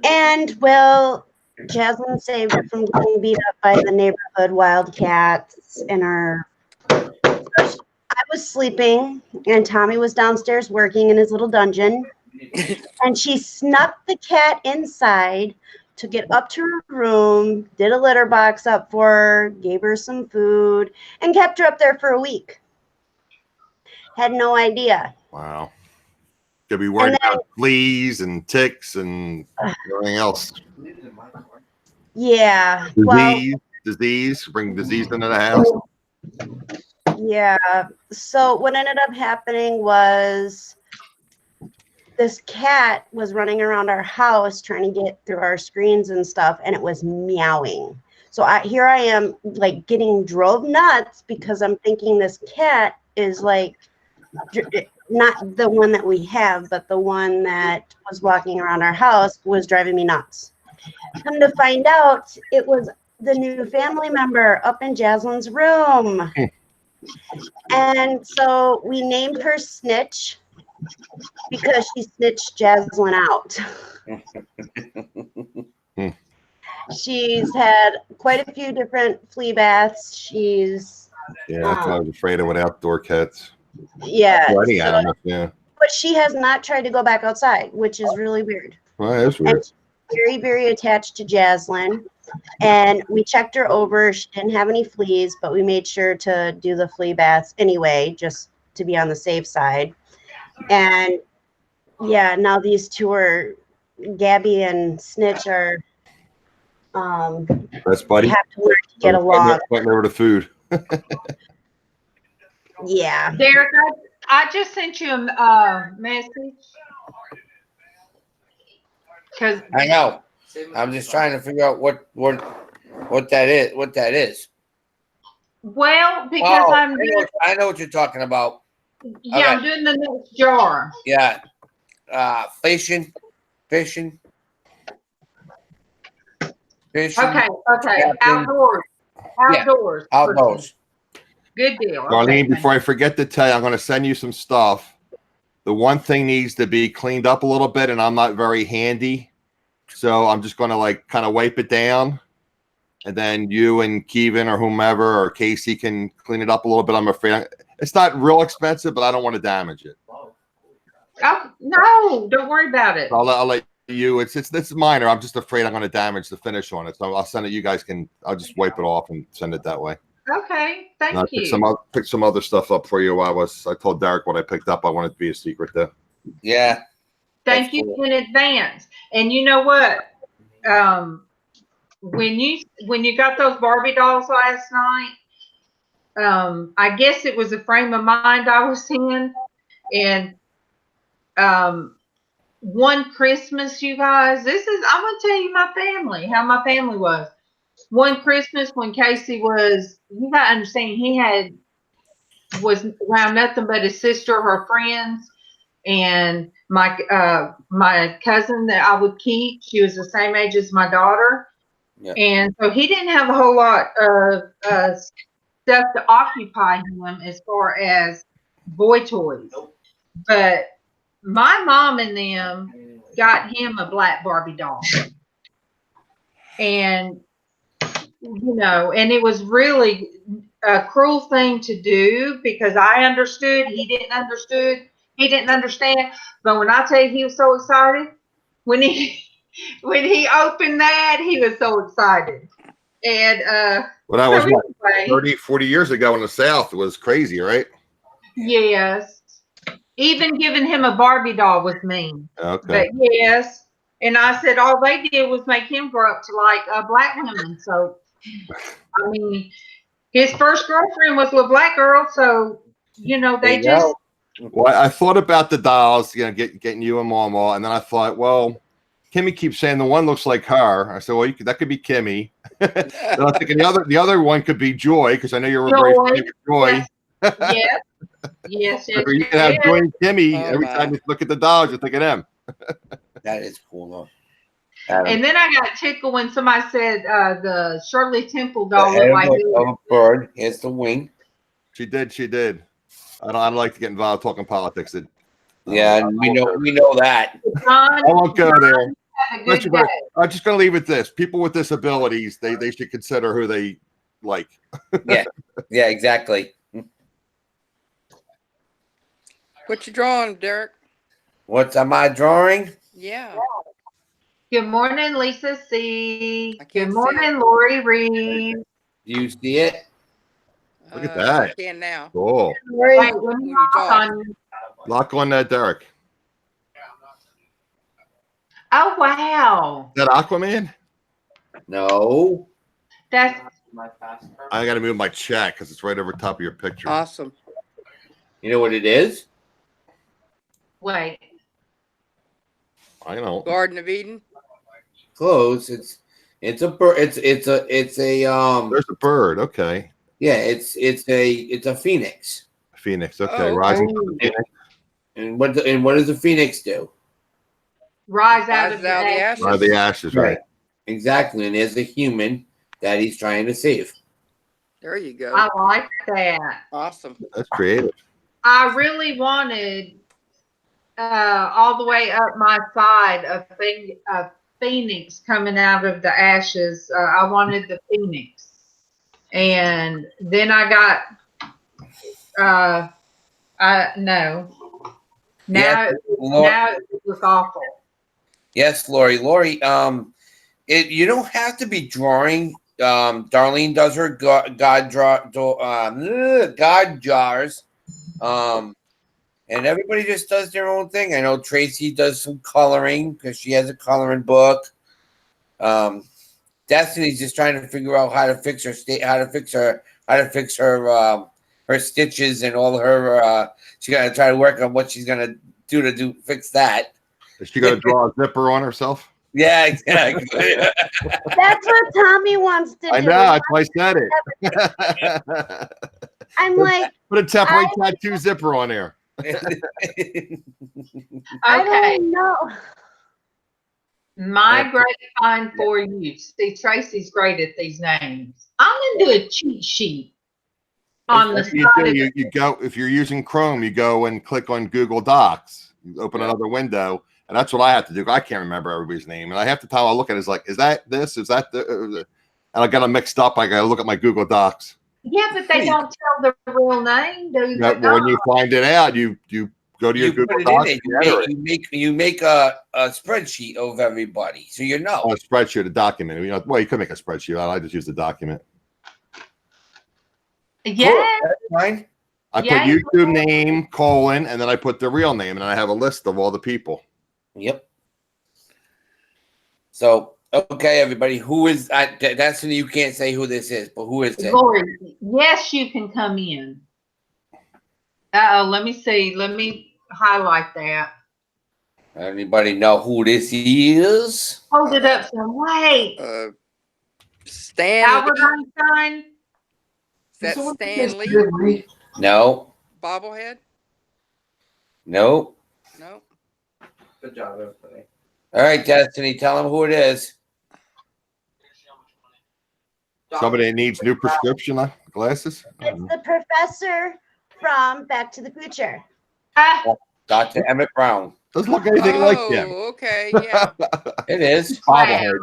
And well, Jasmine saved her from getting beat up by the neighborhood wildcats in her. I was sleeping, and Tommy was downstairs working in his little dungeon. And she snuck the cat inside, took it up to her room, did a litter box up for her, gave her some food, and kept her up there for a week. Had no idea. Wow. Could be worried about fleas and ticks and everything else. Yeah. Disease, bring disease into the house. Yeah. So what ended up happening was this cat was running around our house trying to get through our screens and stuff, and it was meowing. So here I am, like, getting drove nuts because I'm thinking this cat is like not the one that we have, but the one that was walking around our house was driving me nuts. Come to find out, it was the new family member up in Jasmine's room. And so we named her Snitch because she snitched Jasmine out. She's had quite a few different flea baths. Yeah, that's why I was afraid of with outdoor cats. Yeah. But she has not tried to go back outside, which is really weird. Well, that's weird. And she's very, very attached to Jasmine. And we checked her over. She didn't have any fleas, but we made sure to do the flea baths anyway, just to be on the safe side. And yeah, now these two are, Gabby and Snitch are, that's buddy. Have to learn to get along. Fighting over the food. Yeah. Derek, I just sent you a message. Cause I know. I'm just trying to figure out what that is. What that is. Well, because I know what you're talking about. Yeah, Okay. I'm doing the next jar. Yeah. Fishing. Okay. Captain. Outdoors. Yeah, outdoors. Good deal. Marlene, before I forget to tell you, I'm going to send you some stuff. The one thing needs to be cleaned up a little bit, and I'm not very handy. So I'm just going to like kind of wipe it down. And then you and Kevin or whomever or Casey can clean it up a little bit. I'm afraid it's not real expensive, but I don't want to damage it. Oh, no, don't worry about it. I'll let you. It's minor. I'm just afraid I'm going to damage the finish on it. So I'll send it. You guys can. I'll just wipe it off and send it that way. Okay, thank you. Pick some other stuff up for you. I told Derek what I picked up. I wanted it to be a secret though. Yeah. Thank you in advance. And you know what? When you got those Barbie dolls last night, I guess it was a frame of mind I was in. And one Christmas, you guys, I'm gonna tell you how my family was. One Christmas when Casey was, you gotta understand, he was around nothing but his sister, her friends, and my cousin that I would keep. She was the same age as my daughter. Yeah. And so he didn't have a whole lot of stuff to occupy him as far as boy toys. But my mom and them got him a black Barbie doll. And, and it was really a cruel thing to do because I understood. He didn't understand. he didn't understand. But when I tell you he was so excited, when he opened that, he was so excited. And Well, that was so what, anyway, 30, 40 years ago in the South. It was crazy, right? yes. Even giving him a Barbie doll was mean. Okay. But yes. And I said all they did was make him grow up to like black women. So I mean, his first girlfriend was a black girl, so you know There they you just go. Well, I thought about the dolls, you know, getting you and Mama, and then I thought, well, Kimmy keeps saying the one looks like her. I said, well, that could be Kimmy. Then I'm thinking the other one could be Joy, because I know you're a very favorite Joy. Yes. Yes. You can have Joy and Kimmy every my. time you look at the dolls, you think of them. That is cool, though. And then I got tickled when somebody said the Shirley Temple The doll head looked like of a bird. Here's the wing. She did. I don't like to get involved talking politics. Yeah, we know that. I won't go there. Have a good day. I'm just going to leave it this. People with disabilities, they should consider who they like. Yeah, exactly. What you drawing, Derek? What am I drawing? Yeah. Good morning, Lisa C. I can't Good see morning, it. Lori Reed. Do you see it? Look at that. I can now. Cool. Wait, let me When you knock talk. on you. Lock on that, Derek. Oh wow, Is that Aquaman? No. that's I got to move my chat because it's right over top of your picture. Awesome. You know what it is? wait. I know. Garden of Eden. Close. It's a bird. It's a There's a bird. Okay. yeah. It's a phoenix. Phoenix. Okay. Oh, Rising okay. from the Phoenix. And what does a phoenix do? Rise out Rises of the out of the ashes. Out of the ashes, right? Exactly. And there's a human that he's trying to save. there you go. I like that. Awesome. That's creative. I really wanted all the way up my side a phoenix coming out of the ashes. I wanted the phoenix, and then I got no. Now it looks awful. Yes, Lori. Lori, you don't have to be drawing. Darlene does her God jars. And everybody just does their own thing. I know Traci does some coloring because she has a coloring book. Destiny's just trying to figure out how to fix her stitches and all her. She's gonna try to work on what she's gonna do fix that. Is she going to draw a zipper on herself? Yeah, exactly. That's what Tommy wants to do. I know. That's why I said it. I'm like, Put a temporary tattoo zipper on there. I Okay, don't know. my great find for you. See, Tracy's great at these names. I'm gonna do a cheat sheet on the That's what side of you go if you're using Chrome, you go and click on Google Docs. You open another window, and that's what I have to do. I can't remember everybody's name, and I have to tell. I look at it, it's like, is that this? Is that the? And I got them mixed up. I got to look at my Google Docs. Yeah, but they don't tell the real name, do they? When you find it out, you go to your You Google put it Docs. in and there. enter it. You make a spreadsheet of everybody, so you know. Oh, a spreadsheet, a document. You know, well, you could make a spreadsheet. I just use the document. Yeah. That's fine. I put YouTube name, colon, and then I put the real name, and I have a list of all the people. Yep. So, okay, everybody, who is Destiny? You can't say who this is, but who is it? Lori, yes, you can come in. Let me see. Let me highlight that. Anybody know who this is? Hold it up some. Wait. Stan. Albert Einstein? Is that Stan Lee? No. Bobblehead? No. No. Good job, everybody. All right, Destiny, tell them who it is. Somebody that needs new prescription glasses. It's the professor from Back to the Future. Dr. Emmett Brown. Doesn't look anything like him. Okay, yeah. It is. Bobblehead.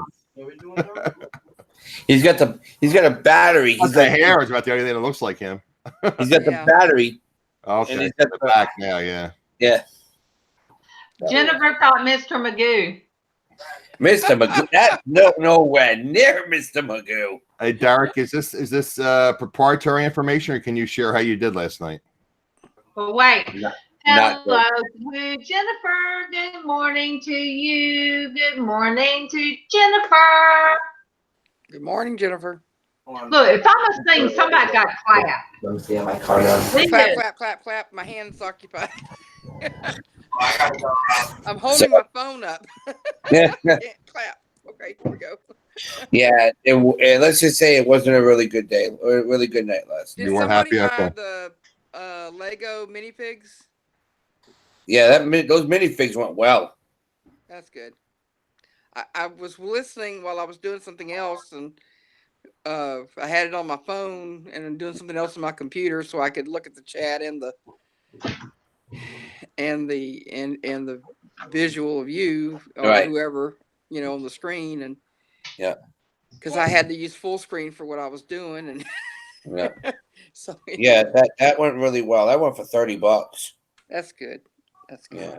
He's got a battery. He's the hair is about the only thing that looks like him. He's got the battery. Okay, And he's in got the back now, yeah. Yeah. Jennifer thought Mr. Magoo. Mr. Magoo. That's nowhere near Mr. Magoo. Hey, Derek, is this proprietary information, or can you share how you did last night? But wait. Not Hello to Jennifer. Good morning to you. Good morning to Jennifer. Good morning, Jennifer. Look, if I'm a sing, somebody got to clap. Let me see how my car goes. Clap, clap, clap, clap. My hand's occupied. I'm holding my phone up. Yeah. Can't clap. Okay, here we go. Yeah. Let's just say it wasn't a really good day, or a really good night last night. Did You weren't somebody happy, buy okay. the Lego minifigs? Yeah, those minifigs went well. That's good. I was listening while I was doing something else, and I had it on my phone and I'm doing something else on my computer, so I could look at the chat and the visual of you or Right. whoever, on the screen, and Yeah. because I had to use full screen for what I was doing, and Yeah. so Yeah, that went really well. That went for $30. that's good. That's good. Yeah.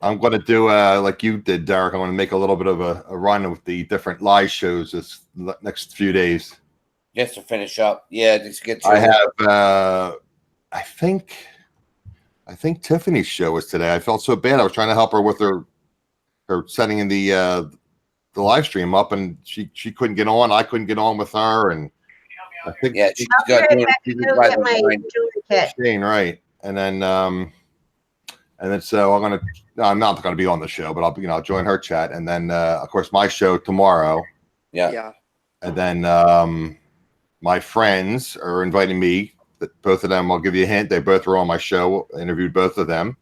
I'm going to do like you did, Derek. I'm going to make a little bit of a run with the different live shows this next few days. Just to finish up. Yeah, just get through. I have, I think Tiffany's show was today. I felt so bad. I was trying to help her with her setting in the live stream up, and she couldn't get on. I couldn't get on with her, and I think she's got doing. Shane, right? And then so I'm gonna. No, I'm not gonna be on the show, but I'll join her chat, and then of course my show tomorrow. Yeah. And then my friends are inviting me. Both of them, I'll give you a hint. They both were on my show. I interviewed both of them.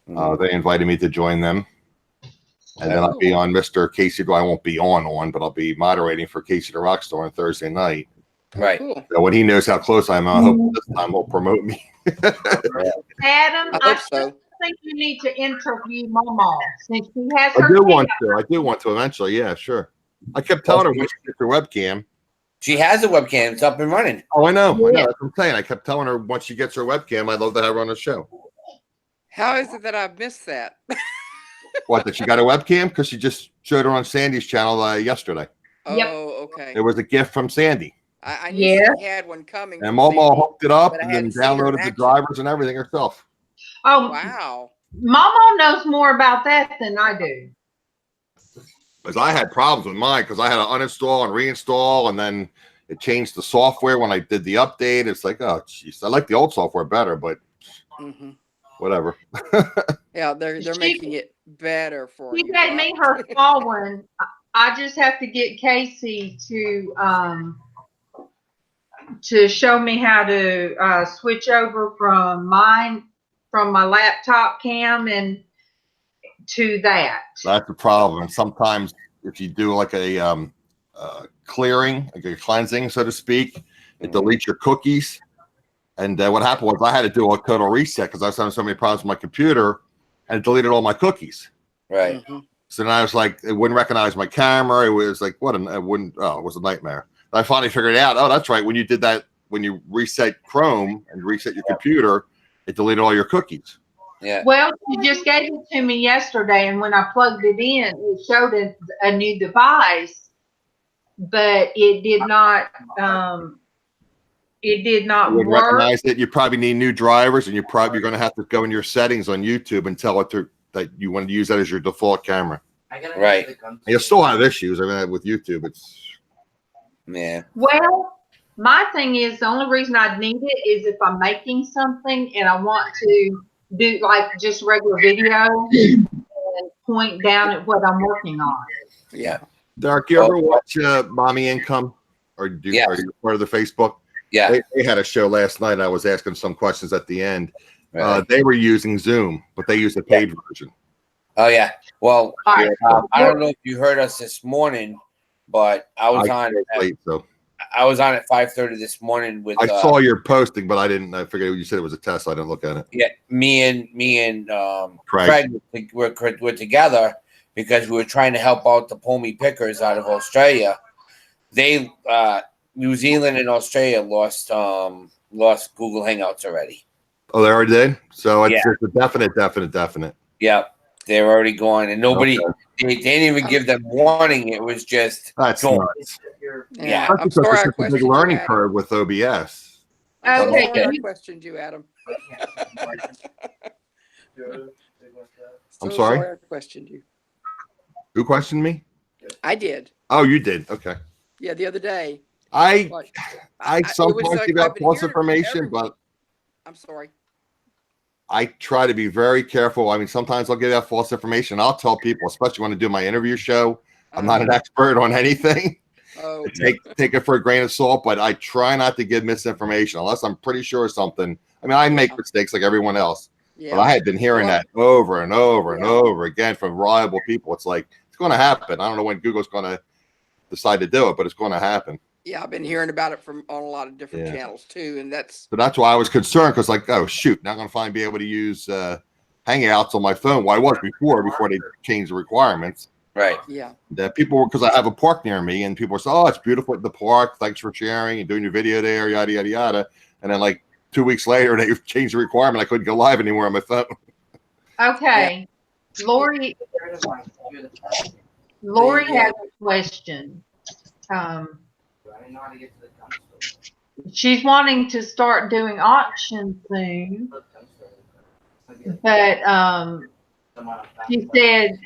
They invited me to join them. And then I'll be on Mr. Casey. I won't be on, but I'll be moderating for Casey the Rockstar on Thursday night. Right. Cool. So when he knows how close I am, I hope this time he'll promote me. Adam, I hope so. think you need to interview Mama since she has I her. do want to eventually. Yeah, sure. I kept telling her when she gets her webcam. She has a webcam. It's up and running. Oh, I know. That's what I'm saying. I kept telling her once she gets her webcam, I'd love to have her on the show. How is it that I've missed that? What, that she got a webcam? Because she just showed her on Sandy's channel yesterday. Oh, okay. It was a gift from Sandy. I knew she had one coming. And Mama hooked it up but I and then hadn't seen her in downloaded the action. drivers and everything herself. Oh, Wow. Mama knows more about that than I do. Because I had problems with mine because I had to uninstall and reinstall, and then it changed the software when I did the update. It's like, oh, jeez, I like the old software better, but whatever. Yeah, they're making it better for you. She gave me her small one. I just have to get Casey to show me how to switch over from my laptop cam and to that. That's the problem. And sometimes if you do like a clearing, like a cleansing, so to speak, it deletes your cookies. And what happened was I had to do a total reset because I was having so many problems with my computer, and it deleted all my cookies. Right. So then I was like, it wouldn't recognize my camera. It was like, it was a nightmare. I finally figured out, oh, that's right. When you did that, when you reset Chrome and reset your computer, it deleted all your cookies. Yeah. Well, she just gave it to me yesterday, and when I plugged it in, it showed a new device, but it did not. It did not You work. recognize it. You probably need new drivers, and you're going to have to go in your settings on YouTube and tell it that you want to use that as your default camera. Right. You'll still have issues. I mean, with YouTube, it's. Yeah. Well, my thing is the only reason I need it is if I'm making something and I want to do like just regular video and point down at what I'm working on. Yeah. Derek, you ever watch Mommy Income? Or are you part of the Facebook? Yeah. They had a show last night. And I was asking some questions at the end. Right. They were using Zoom, but they used a paid version. Oh, yeah. Well, Right. I don't know if you heard us this morning, but I was on at 5:30 this morning with. I saw your posting, but I didn't. I figured you said it was a test. So I didn't look at it. Yeah, me and Craig were together because we were trying to help out the pony pickers out of Australia. They New Zealand and Australia lost Google Hangouts already. Oh, they already did. So it's Yeah. a definite. Yeah, they're already gone, and nobody. Okay. They didn't even give them warning. It was just That's go. nuts. Yeah, That's I'm because sorry I it's such a big questioned you, learning Adam. curve with OBS. I'm Okay, sorry I you- questioned you, Adam. I'm So sorry? I questioned you. Who questioned me? I did. Oh, you did. Okay. Yeah, the other day. I Like, it was sometimes like give I've out been false hearing it from information, everyone. but I'm sorry. I try to be very careful. I mean, sometimes I'll give out false information. I'll tell people, especially when I do my interview show, I'm not an expert on anything. Oh, Take it for a grain of salt, but I try not to give misinformation unless I'm pretty sure of something. I mean, I make mistakes like everyone else, but I had been hearing that over and over and over again from reliable people. It's like, it's going to happen. I don't know when Google's going to decide to do it, but it's going to happen. Yeah, I've been hearing about it from on a lot of different channels too, and that's why I was concerned, because like, oh shoot, now I'm going to finally be able to use Hangouts on my phone. Well, I was before they changed the requirements. Right. Yeah. That people, because I have a park near me, and people say, "Oh, it's beautiful at the park. Thanks for sharing and doing your video there." Yada yada yada. And then like 2 weeks later, they changed the requirement. I couldn't go live anymore on my phone. Okay, Lori has a question. She's wanting to start doing auctions soon, but she said,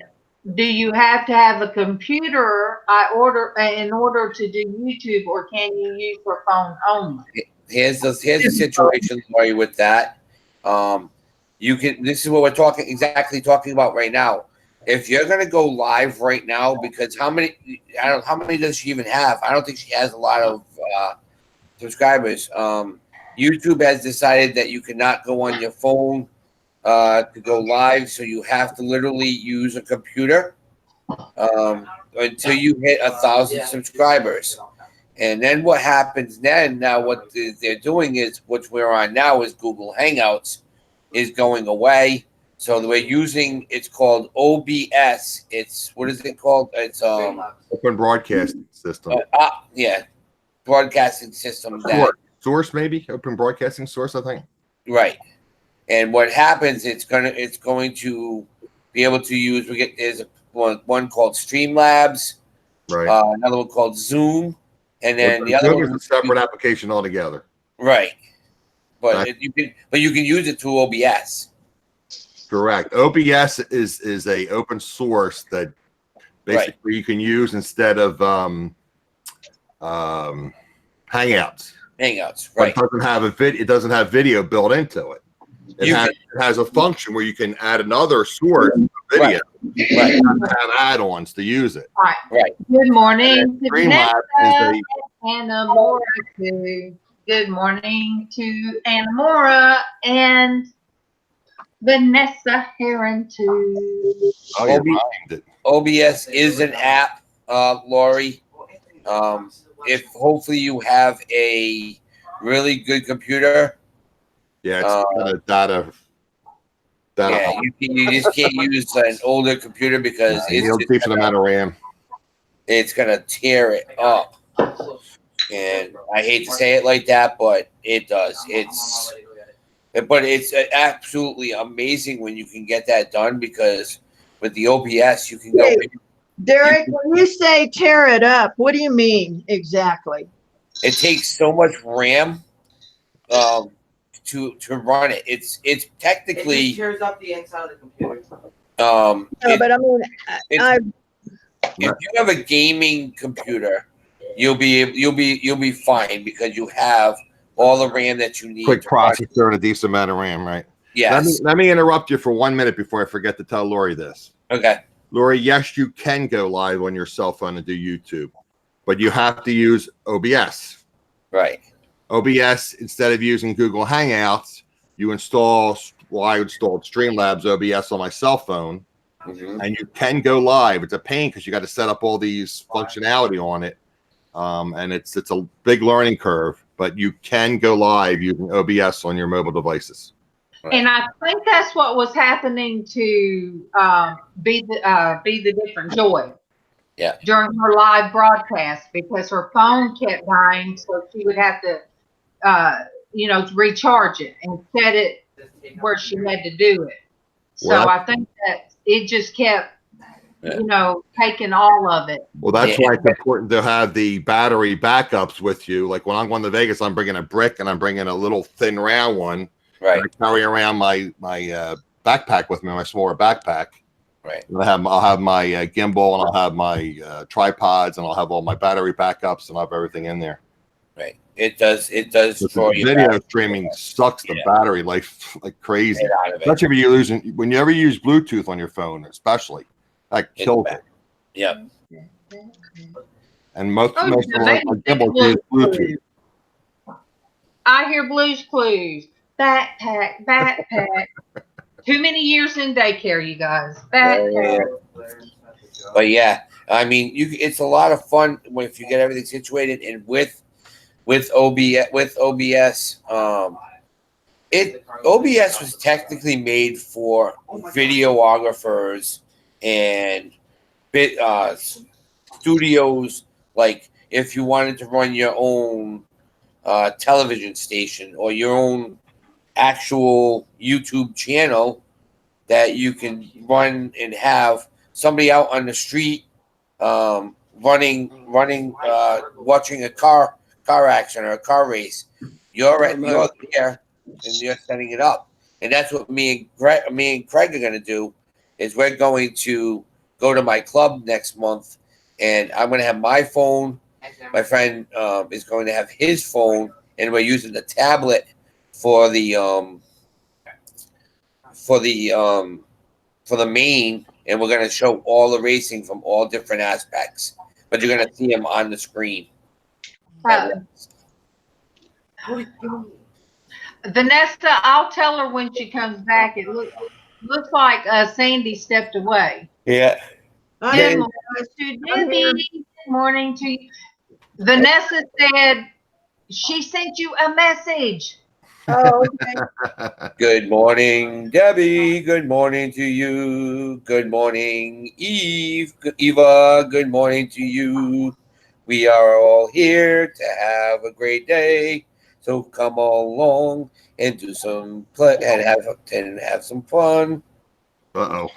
do you have to have a computer in order to do YouTube, or can you use your phone only? Here's the situation, Lori, with that. You can. This is what we're talking about right now. If you're gonna go live right now, because how many does she even have? I don't think she has a lot of subscribers. YouTube has decided that you cannot go on your phone to go live, so you have to literally use a computer until you hit 1,000 subscribers. And then what happens then? Now what they're doing is, what we're on now is Google Hangouts is going away. So we're using, it's called OBS. It's, what is it called? It's Open broadcasting system. Broadcasting system. Source maybe, open broadcasting source, I think. Right. And what happens? It's going to be able to use. There's one called Streamlabs, right? Another one called Zoom, and then the other one is a separate application altogether. Right. But you can use it through OBS. Correct. OBS is a open source that basically you can use instead of Hangouts. Hangouts, right? It doesn't have video built into it. It has a function where you can add another source of video. Right. Have add-ons to use it. Right. Good morning to Streamlabs Vanessa and Anamora too. Good morning to Anamora and Vanessa Heron too. OBS is an app, Lori. If hopefully you have a really good computer. Yeah, it's data. Yeah, you just can't use an older computer because it's decent amount of RAM. It's gonna tear it up. And I hate to say it like that, but it does. But it's absolutely amazing when you can get that done, because with the OBS you can go. Derek, when you say tear it up, what do you mean exactly? It takes so much RAM to run it. It's technically it tears up the inside of the computer. No, but I mean, if you have a gaming computer, you'll be fine, because you have all the RAM that you need. Quick processor and a decent amount of RAM, right? Yes. Let me interrupt you for 1 minute before I forget to tell Lori this. Okay. Lori, yes, you can go live on your cell phone and do YouTube, but you have to use OBS. Right. OBS, instead of using Google Hangouts, you install, I installed Streamlabs OBS on my cell phone, and you can go live. It's a pain because you got to set up all these functionality on it, and it's a big learning curve, but you can go live using OBS on your mobile devices. Right. And I think that's what was happening to Be the Different Joy. Yeah. During her live broadcast, because her phone kept dying, so she would have to, recharge it and set it where she had to do it. So Well, I think that it just kept, taking all of it. Well, that's why it's important to have the battery backups with you. Like when I'm going to Vegas, I'm bringing a brick and I'm bringing a little thin round one. Right. I carry around my backpack with me, my smaller backpack. Right. And I'll have my gimbal and I'll have my tripods and I'll have all my battery backups and I'll have everything in there. Right. It does for you. Video streaming sucks the battery like crazy. Especially if you're using when you ever use Bluetooth on your phone, especially that kills it. Yep. And most of my gimbals use Bluetooth. I hear Blue's Clues. Backpack. Too many years in daycare, you guys. Backpack. But yeah, I mean, it's a lot of fun if you get everything situated, and with OBS. OBS was technically made for videographers and studios. Like if you wanted to run your own television station or your own actual YouTube channel that you can run and have somebody out on the street watching a car action or a car race. You're there and you're setting it up, and that's what me and Craig are going to do. Is we're going to go to my club next month, and I'm going to have my phone. My friend is going to have his phone, and we're using the tablet for the main, and we're going to show all the racing from all different aspects. But you're going to see them on the screen. Vanessa, I'll tell her when she comes back. It looks like Sandi stepped away. Yeah. Good morning to Debbie. Good morning to you. Vanessa said she sent you a message. Oh, okay. Good morning, Debbie. Good morning to you. Good morning, Eva. Good morning to you. We are all here to have a great day. So come along and do some play and have some fun. That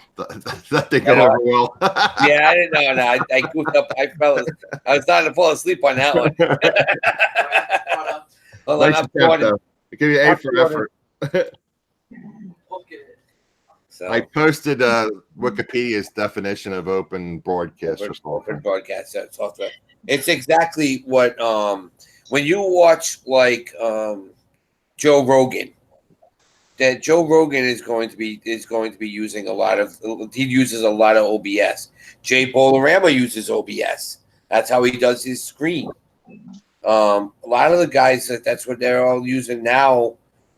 didn't go over well. Yeah, I didn't know. No, I goofed up. I was starting to fall asleep on that one. Hold on, I give you A for effort. So I posted Wikipedia's definition of open broadcast open broadcast software. It's exactly what when you watch like Joe Rogan. That Joe Rogan is going to be using he uses a lot of OBS. Jay Polarama uses OBS. That's how he does his screen. A lot of the guys that's what they're all using now,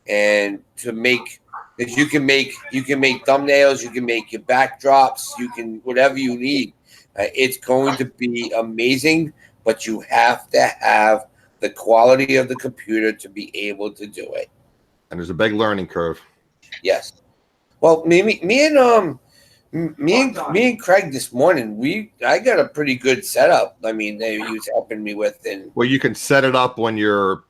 and to make is you can make thumbnails, you can make your backdrops, you can whatever you need. It's going to be amazing, but you have to have the quality of the computer to be able to do it. And there's a big learning curve. Yes. Well, me and Craig this morning, I got a pretty good setup. I mean, he was helping me with, and well, you can set it up on your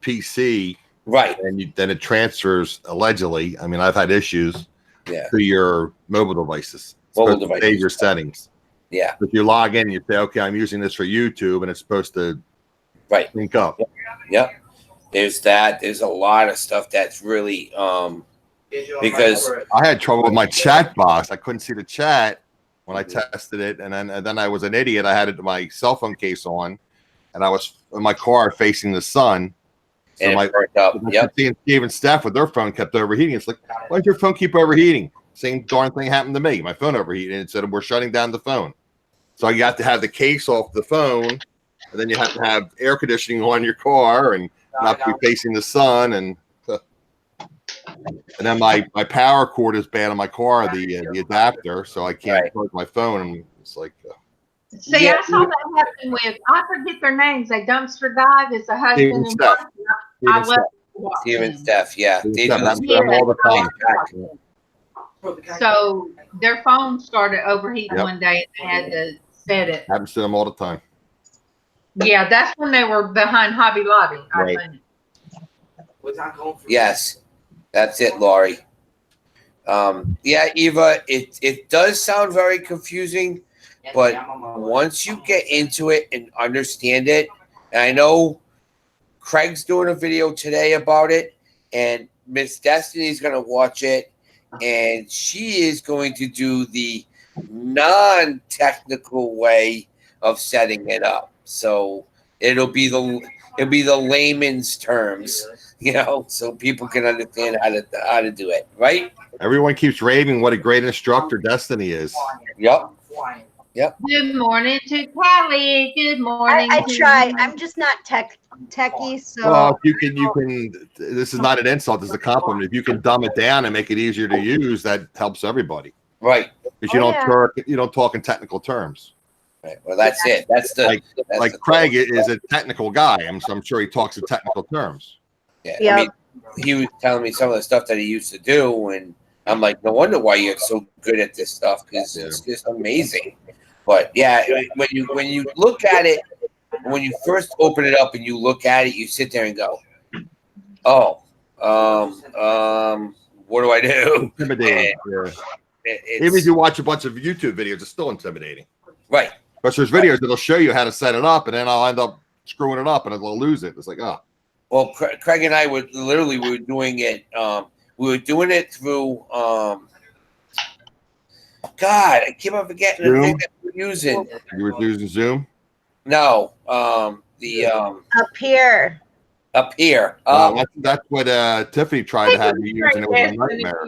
PC, right? And then it transfers allegedly. I mean, I've had issues to your mobile devices. Save your settings. Yeah. If you log in, you say, okay, I'm using this for YouTube, and it's supposed to link up. Yep. There's that. There's a lot of stuff that's really because I had trouble with my chat box. I couldn't see the chat when I tested it, and then I was an idiot. I had my cell phone case on, and I was in my car facing the sun. So and it burnt up. Yep. Steve and Steph with their phone kept overheating. It's like, why does your phone keep overheating? Same darn thing happened to me. My phone overheated, and it said we're shutting down the phone. So you have to have the case off the phone, and then you have to have air conditioning on your car, and not be facing the sun, and then my power cord is bad on my car, the adapter, so I can't plug my phone. And it's like, see, I saw that happen with I forget their names. A dumpster dive is a husband and wife. I love Steve and Steph. Yeah, all the time. So their phone started overheating one day, and they had to set it. Happens to them all the time. Yeah, that's when they were behind Hobby Lobby, I think. Yes, that's it, Laurie. Yeah, Eva, it does sound very confusing, but once you get into it and understand it, and I know Craig's doing a video today about it, and Miss Destiny's going to watch it, and she is going to do the non-technical way of setting it up. So it'll be the layman's terms, so people can understand how to do it, right? Everyone keeps raving what a great instructor Destinie is. Yep. Good morning to Callie. Good morning. I to try. you. I'm just not techie, so Well, if you can. This is not an insult; it's a compliment. If you can dumb it down and make it easier to use, that helps everybody. Right. Because you don't talk in technical terms. Right. Well, that's it. That's the Craig is a technical guy. I'm sure he talks in technical terms. Yeah. Yep. I mean, he was telling me some of the stuff that he used to do, and I'm like, no wonder why you're so good at this stuff, because it's just amazing. But yeah, when you look at it, when you first open it up and you look at it, you sit there and go, oh, what do I do? Intimidating. Even if you watch a bunch of YouTube videos, it's still intimidating. Right. But there's videos that'll show you how to set it up, and then I'll end up screwing it up and I'll lose it. It's like, oh. Well, Craig and I we were doing it. We were doing it through. God, I keep on forgetting the thing that we're using. You were using Zoom? No, up here. Up here. That's what Tiffany tried to have me use, and it was a nightmare.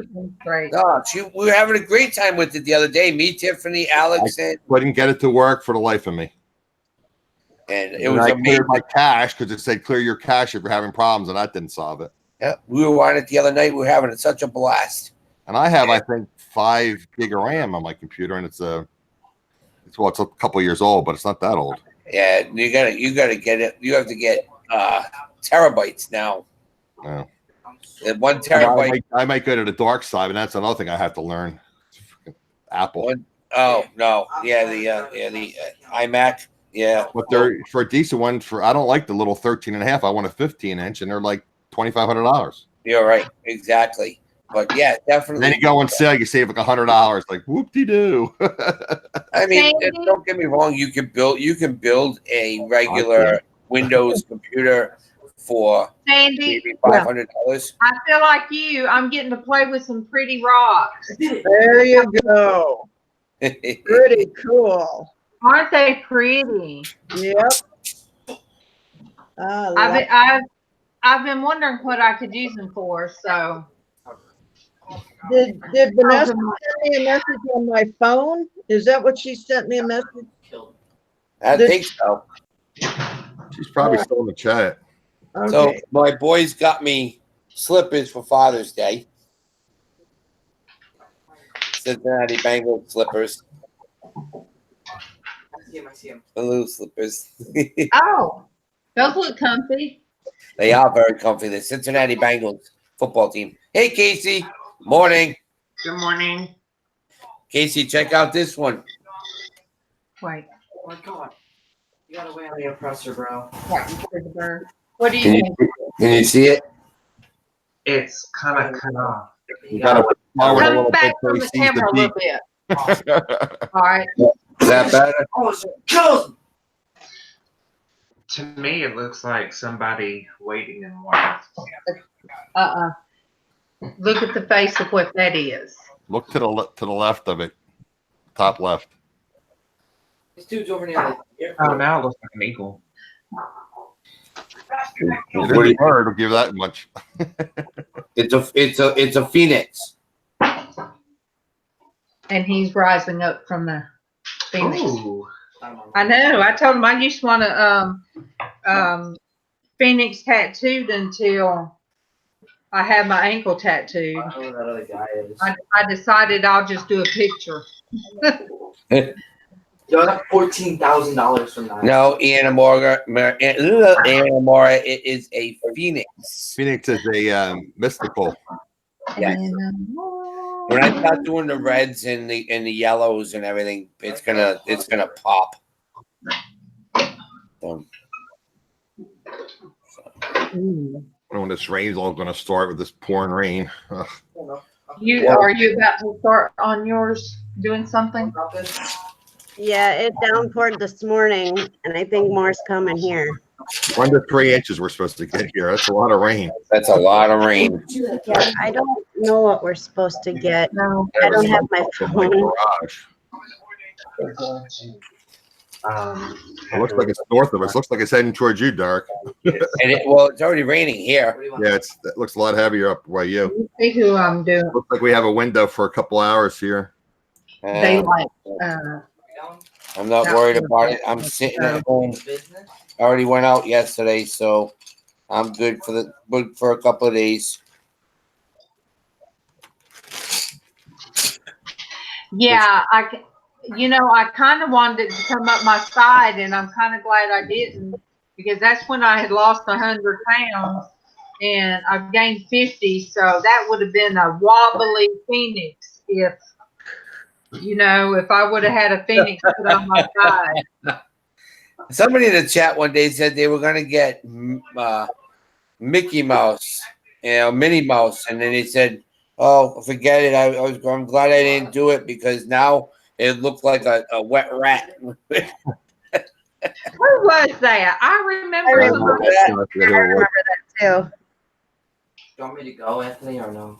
No, we were having a great time with it the other day. Me, Tiffany, Alex, and couldn't get it to work for the life of me. And it was amazing. Cleared my cache because it said clear your cache if you're having problems, and that didn't solve it. Yeah, we were on it the other night. We were having such a blast. And I have, I think, 5 gig of RAM on my computer, and it's a couple of years old, but it's not that old. Yeah, you gotta get it. You have to get terabytes now. Yeah. 1 terabyte. I might go to the dark side, and that's another thing I have to learn. Apple. Oh no, yeah, the iMac. Yeah, but they're for a decent one. I don't like the little 13.5. I want a 15-inch, and they're like $2,500. You're right, exactly. But yeah, definitely. Then you go on sale, you save like $100. Like whoop-de-doo. I mean, don't get me wrong. You can build a regular Windows computer for Sandy, maybe $500. I feel like you. I'm getting to play with some pretty rocks. There you go. Pretty cool. Aren't they pretty? Yep. I've been wondering what I could use them for. So Did Vanessa send me a message on my phone? Is that what she sent me a message? I think so. She's probably still in the chat. Okay. So my boys got me slippers for Father's Day. Cincinnati Bengals slippers. I see him. The little slippers. oh, those look comfy. They are very comfy. The Cincinnati Bengals football team. Hey, Casey. Morning. Good morning. Casey, check out this one. Wait. Oh my God. You gotta wait on the oppressor, bro. What do you think? Can you see it? It's kind of cut off. You gotta power it a Come little back bit so from he the sees camera a the little bit. All right. Is that better? Oh, it kills. To me, it looks like somebody waiting in line. Look at the face of what that is. Look to the left of it, top left. This dude's over near the airport. Oh, now it looks like an eagle. Pretty hard to give that much. It's a phoenix. And he's rising up from the phoenix. Ooh. I know. I told him I just want to phoenix tattooed until I have my ankle tattooed. I don't know who that other guy is. I decided I'll just do a picture. Yo, that's $14,000 from that. No, Anamora, it is a phoenix. Phoenix is a mystical. Yeah. When I start doing the reds and the yellows and everything, it's gonna pop. When this rain's all going to start with this pouring rain. Are you about to start on yours doing something? Yeah, it downpoured this morning, and I think more's coming here. 1 to 3 inches we're supposed to get here. That's a lot of rain. That's a lot of rain. Yeah, I don't know what we're supposed to get. No. I don't have my In my phone. garage. It looks like it's north of us. Looks like it's heading towards you, Dark. Well, it's already raining here. Yeah, it looks a lot heavier up by you. Let me see who I'm doing. Looks like we have a window for a couple hours here. Daylight. I'm not worried about it. I'm sitting at home. I already went out yesterday, so I'm good for a couple of days. Yeah, I kind of wanted it to come up my side, and I'm kind of glad I didn't, because that's when I had lost 100 pounds, and I've gained 50. So that would have been a wobbly phoenix if I would have had a phoenix put on my side. Somebody in the chat one day said they were going to get Mickey Mouse, Minnie Mouse, and then they said, "Oh, forget it. I'm glad I didn't do it because now it looked like a wet rat." Who was that? I remember I remember that too. Do you want me to go, Anthony, or no?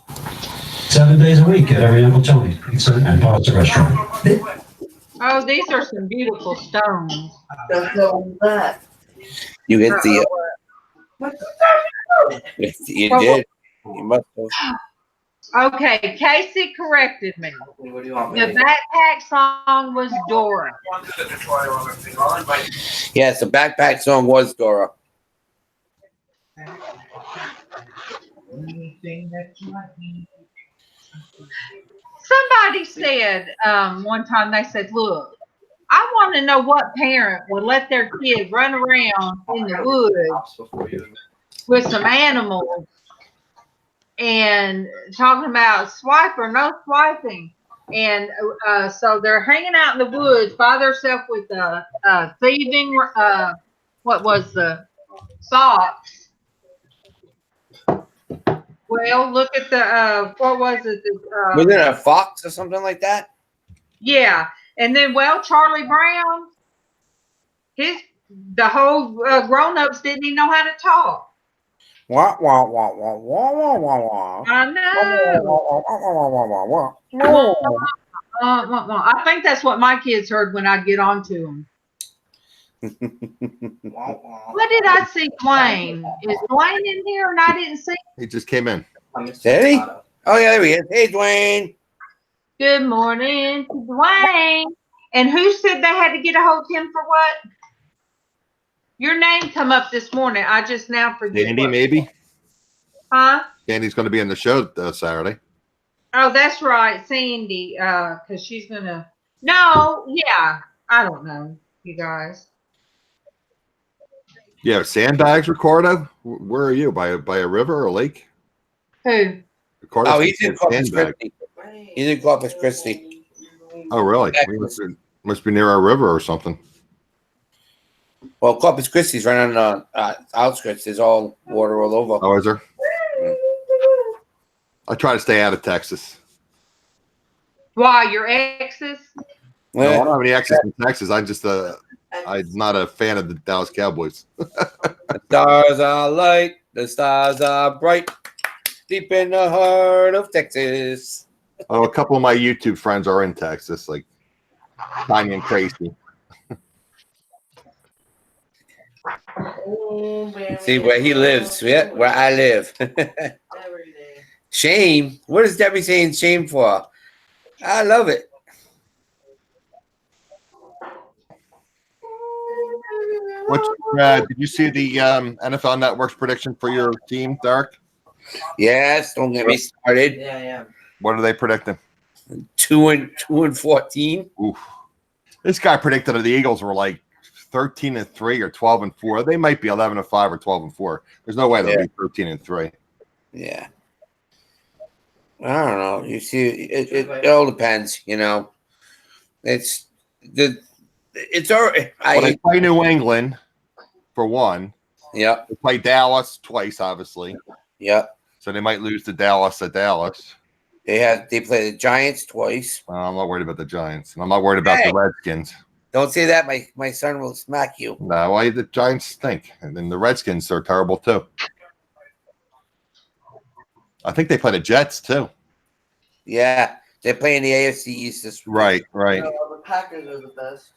7 days a week at every Uncle Tony's Pizza and Pasta restaurant. Oh, these are some beautiful stones. Don't know that. You hit the. You did. You must have. Okay, Casey corrected me. What do you want me The to backpack song was Dora. Yes, the backpack song was Dora. Somebody said one time, they said, "Look, I want to know what parent would let their kid run around in the woods with some animals and talking about swipe or no swiping." And so they're hanging out in the woods by themselves with thieving, what was the socks. Well, look at the, what was it? Was it a fox or something like that? Yeah. And then, Charlie Brown, the whole grown-ups didn't even know how to talk. Wah, wah, wah, wah, wah, wah, wah, wah. I know. I think that's what my kids heard when I get on to them. What did I see, Dwayne? Is Dwayne in here and I didn't see him? He just came in. Did he? Oh, yeah, there he is. Hey, Dwayne. Good morning to Dwayne. And who said they had to get a hold of him for what? Your name come up this morning. I just now forget. Sandy, maybe? Huh? Sandy's going to be on the show Saturday. Oh, that's right, Sandi. Because she's gonna. No, yeah. I don't know, you guys. Yeah, sandbags, Ricardo. Where are you? By a river or a lake? Who? Ricardo. Oh, he's in Corpus Christi. He's in Corpus Christi. Oh, really? Must be near a river or something. Well, Corpus Christi's right on the outskirts. There's all water all over. Oh, is there? I try to stay out of Texas. Why, your exes? No, I don't have any exes in Texas. I'm not a fan of the Dallas Cowboys. The stars are light. The stars are bright. Deep in the heart of Texas. Oh, a couple of my YouTube friends are in Texas, like Tanya and Traci. See where he lives. Yeah, where I live. Shame. What is Debbie saying shame for? I love it. Did you see the NFL Network's prediction for your team, Dark? Yes, don't get me started. Yeah. What are they predicting? 2-14. Oof. This guy predicted that the Eagles were like 13-3 or 12-4. They might be 11-5 or 12-4. There's no way they'll be 13-3. Yeah. I don't know. You see, it all depends. You know, it's all. Well, they play New England for one. Yeah. They play Dallas twice, obviously. Yeah. So they might lose to Dallas at Dallas. They play the Giants twice. I'm not worried about the Giants, and I'm not worried about the Redskins. Don't say that. My son will smack you. No, why the Giants stink, and then the Redskins are terrible too. I think they play the Jets too. Yeah, they're playing the AFC East this week. Right. The Packers are the best.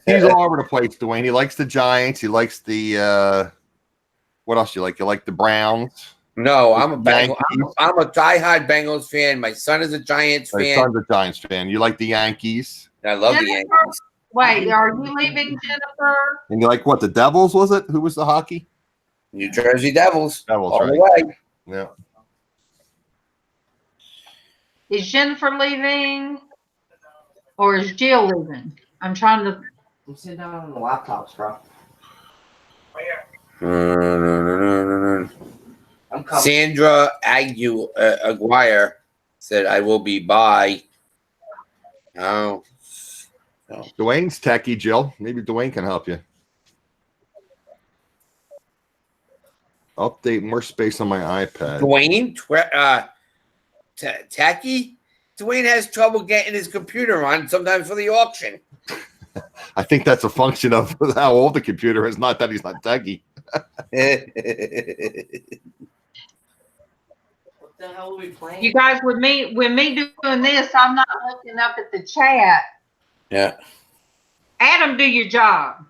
He's all over the place, Dwayne. He likes the Giants. He likes the what else you like? You like the Browns? No, I'm a diehard Bengals fan. My son is a Giants fan. My son's a Giants fan. You like the Yankees? I love the Yankees. Wait, are you leaving, Jennifer? And you like what? The Devils, was it? Who was the hockey? New Jersey Devils. Devils, all right. the way. Yeah. Is Jennifer leaving? Or is Jill leaving? I'm trying to. I'm sitting down on the laptops, bro. I'm coming. Sandra Aguirre said, "I will be by." Oh, no. Dwayne's techie, Jill. Maybe Dwayne can help you. Update more space on my iPad. Dwayne, tacky. Dwayne has trouble getting his computer on sometimes for the auction. I think that's a function of how old the computer is, not that he's not techie. What the hell are we playing? You guys, with me doing this, I'm not looking up at the chat. Yeah. Adam, do your job.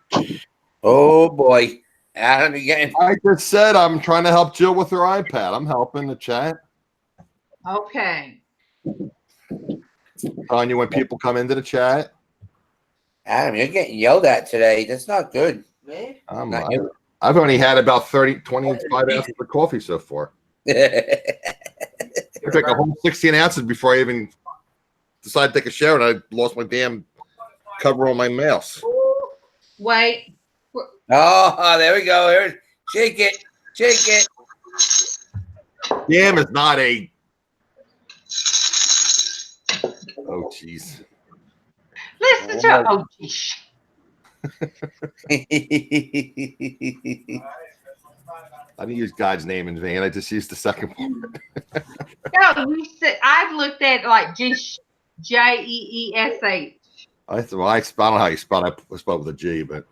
Oh boy, Adam again. I just said I'm trying to help Jill with her iPad. I'm helping the chat. Okay. Telling you when people come into the chat. Adam, you're getting yelled at today. That's not good. Me? I've only had about 25 ounces of coffee so far. I took a whole 16 ounces before I even decided to take a shower, and I lost my damn cover on my mouse. Wait. Oh, there we go. Shake it. Shake it. Damn is not a. Oh, jeez. Listen to oh, geez. I didn't use God's name in vain. I just used the second one. No, you said I've looked at like just Jeesh. I don't know how you spell it. I spell it with a G, but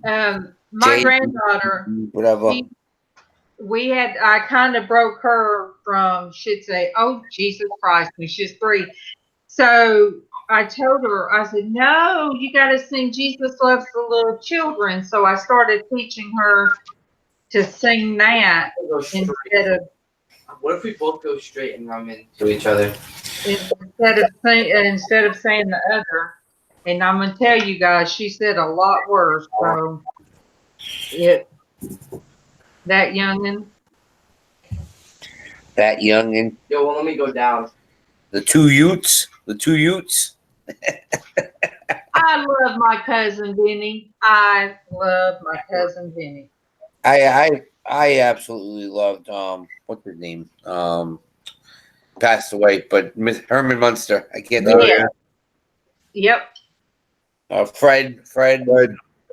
My granddaughter, whatever. I kind of broke her from, she'd say, oh, Jesus Christ, when she was 3. So I told her, I said, no, you got to sing Jesus Loves the Little Children. So I started teaching her to sing that instead of. What if we both go straight and run into each other? Instead of saying the other. And I'm going to tell you guys, she said a lot worse. So that youngin'. That youngin'. Yo, well, let me go down. The two Utes. I love my cousin Vinny. I love my cousin Vinny. I absolutely loved what's his name? Passed away, but Herman Munster. I can't think of it. Yep. Fred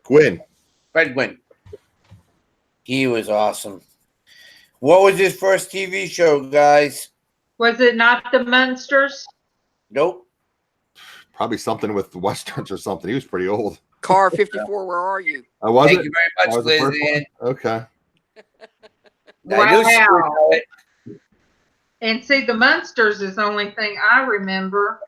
Gwynn. Fred Gwynn. He was awesome. What was his first TV show, guys? Was it not the Munsters? Nope. Probably something with the Westerns or something. He was pretty old. Car 54, where are you? Thank you very much, LizzAnn. Okay. Wow. And see, the Munsters is the only thing I remember.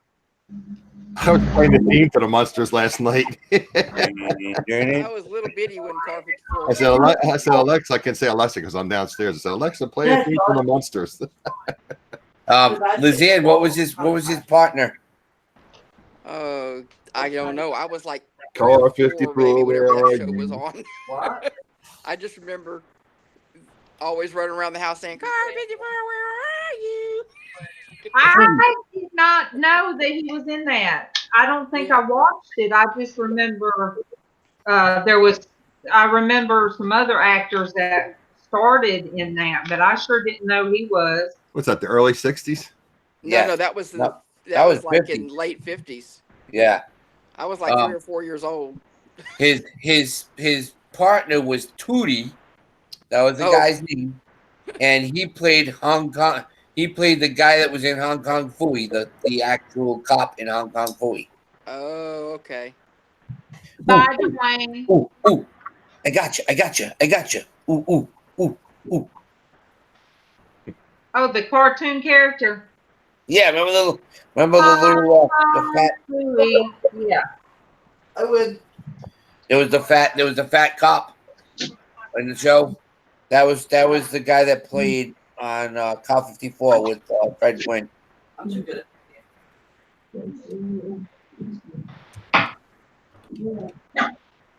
I was playing the theme to the Munsters last night. I was little bitty when car 54. I said, Alexa, I can say Alexa because I'm downstairs. I said, Alexa, play a theme from the Munsters. LizzAnn, what was his partner? I don't know. I was like Car 54, where are show was you? on. What? I just remember always running around the house saying, "Car 54, where are you?" I did not know that he was in that. I don't think I watched it. I just remember I remember some other actors that started in that, but I sure didn't know he was. What's that, the early 60s? No, that was that was like 50s. In late 50s. Yeah. I was like 3 or 4 years old. His partner was Tootie. That was the guy's name. and he played Hong Kong. He played the guy that was in Hong Kong Phooey, the actual cop in Hong Kong Phooey. Oh, okay. Bye, Dwayne. Ooh, ooh, I got you. Ooh, ooh, ooh, ooh. Oh, the cartoon character. Yeah, remember the little the fat. Yeah. I would. There was the fat cop in the show. That was the guy that played on Call 54 with Fred Gwynn. I'm too good at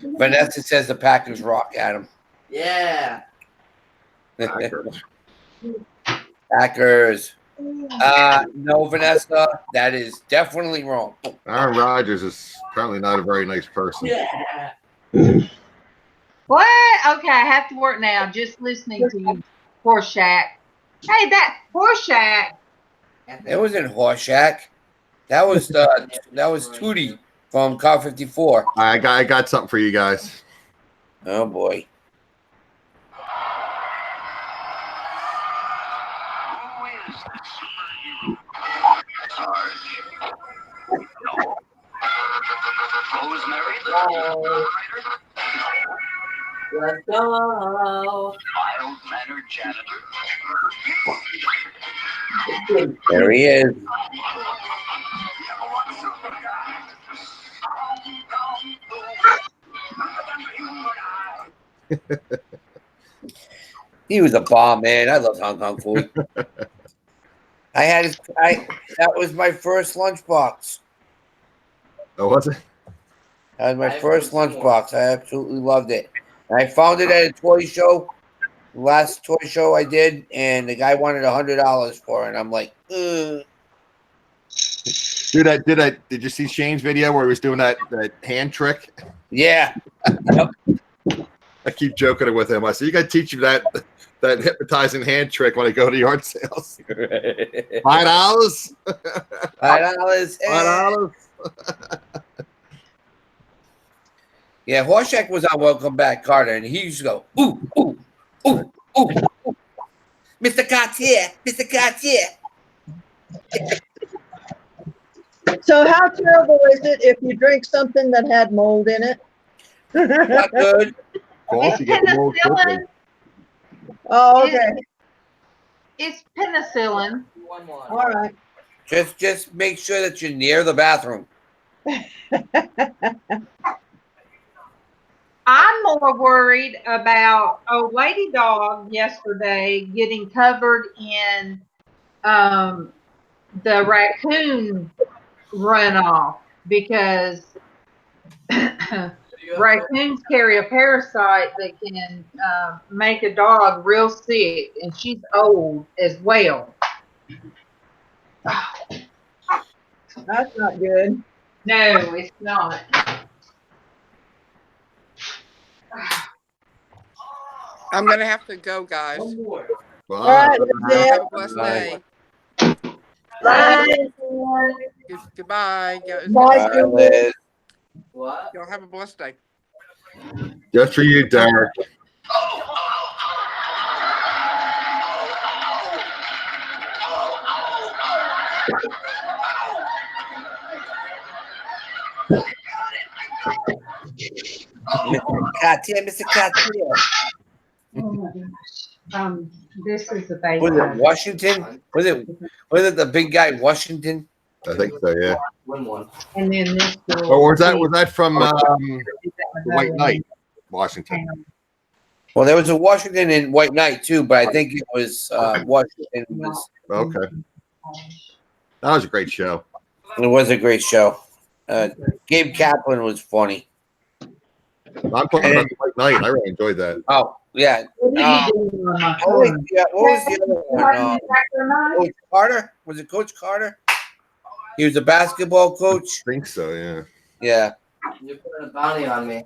Vanessa says the Packers rock, Adam. Yeah. Packers. No, Vanessa, that is definitely wrong. Aaron Rodgers is apparently not a very nice person. Yeah. What? Okay, I have to work now. Just listening to you, Porch. Hey, that Porch. It wasn't Horseshack. That was Tootie from Car 54. I got something for you guys. Oh boy. Let's go. There he is. He was a bomb, man. I love Hong Kong food. That was my first lunchbox. Oh, was it? That was my first lunchbox. I absolutely loved it. I found it at a toy show, last toy show I did, and the guy wanted $100 for it. And I'm like, ugh. Did you see Shane's video where he was doing that hand trick? Yeah. Yep. I keep joking with him. I said, you got to teach him that hypnotizing hand trick when I go to yard sales. $5. $5. $5. Yeah, Horseshack was on Welcome Back, Carter, and he used to go, ooh, ooh, ooh, ooh, ooh. Mr. Cartier, Mr. Cartier. So how terrible is it if you drink something that had mold in it? Not good. False, you get the mold quickly. Oh, okay. It's penicillin. All right. Just make sure that you're near the bathroom. I'm more worried about old lady dog yesterday getting covered in the raccoon runoff because raccoons carry a parasite that can make a dog real sick, and she's old as well. That's not good. No, it's not. I'm gonna have to go, guys. Well, All right, Y'all have a blessed day. Bye. Goodbye. Bye. Liz. What? Y'all have a blessed day. just for you, Derek. Mr. Cartier, Mr. Cartier. Oh my gosh. This is the baby. Was it Washington? Was it the big guy Washington? I think so, yeah. Win-1. And then this girl. Or was that from the White Knight, Washington? Well, there was a Washington and White Knight too, but I think it was Washington. Okay. That was a great show. It was a great show. Gabe Kaplan was funny. I'm talking about the White Knight. I really enjoyed that. Oh yeah. What was the other one? Coach Carter? Was it Coach Carter? He was a basketball coach. I think so, yeah. Yeah. You're putting a bounty on me.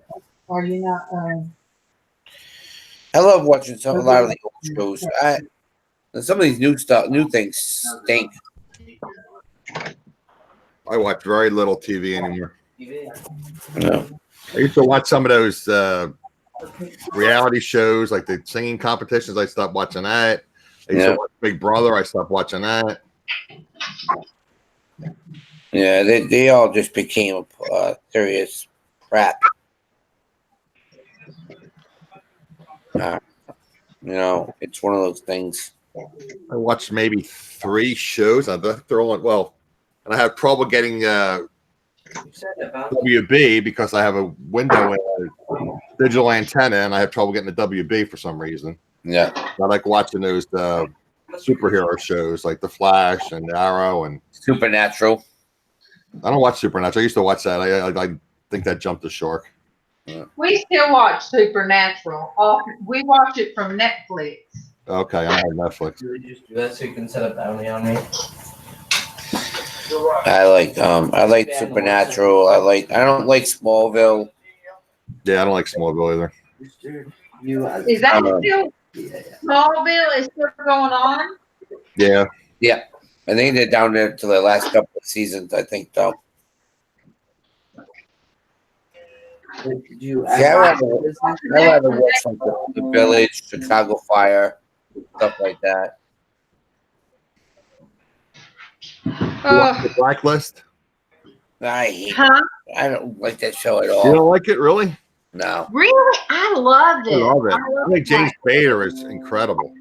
Are you not? I love watching a lot of the old shows. Some of these new things stink. I watch very little TV anymore. No. I used to watch some of those reality shows, like the singing competitions. I stopped watching that. I used to watch Big Brother. I stopped watching that. Yeah, they all just became serious crap. It's one of those things. I watched maybe 3 shows. They're all and I have trouble getting WB because I have a window in a digital antenna, and I have trouble getting the WB for some reason. Yeah, I like watching those superhero shows like The Flash and Arrow and Supernatural. I don't watch Supernatural. I used to watch that. I think that jumped the shark. Yeah. We still watch Supernatural. We watch it from Netflix. Okay, I have Netflix. Just do that so you can set up bounty on me. I like Supernatural. I don't like Smallville. Yeah, I don't like Smallville either. Is that still Smallville is still going on? Yeah. Yeah. I think they're down there to the last couple of seasons, I think, though. I rather watch like the Village, Chicago Fire, stuff like that. The Blacklist? I don't like that show at You all. don't like it, really? No. Really? I loved it. I love it. love I think James that. Spader is incredible.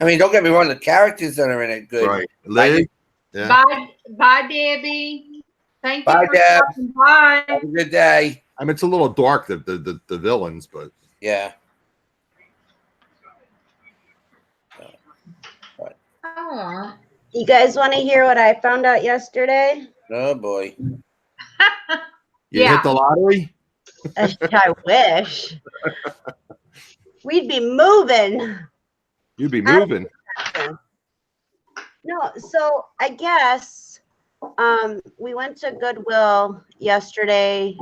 I mean, don't get me wrong, the characters that are in it good. Right. Liz? Yeah. Bye, Debbie. Thank Bye, you for Deb. stopping by. Have a good day. I mean, it's a little dark, the villains, but Yeah. Oh. You guys want to hear what I found out yesterday? Oh, boy. you Yeah. hit the lottery? I wish. We'd be moving. You'd be moving. No, so I guess we went to Goodwill yesterday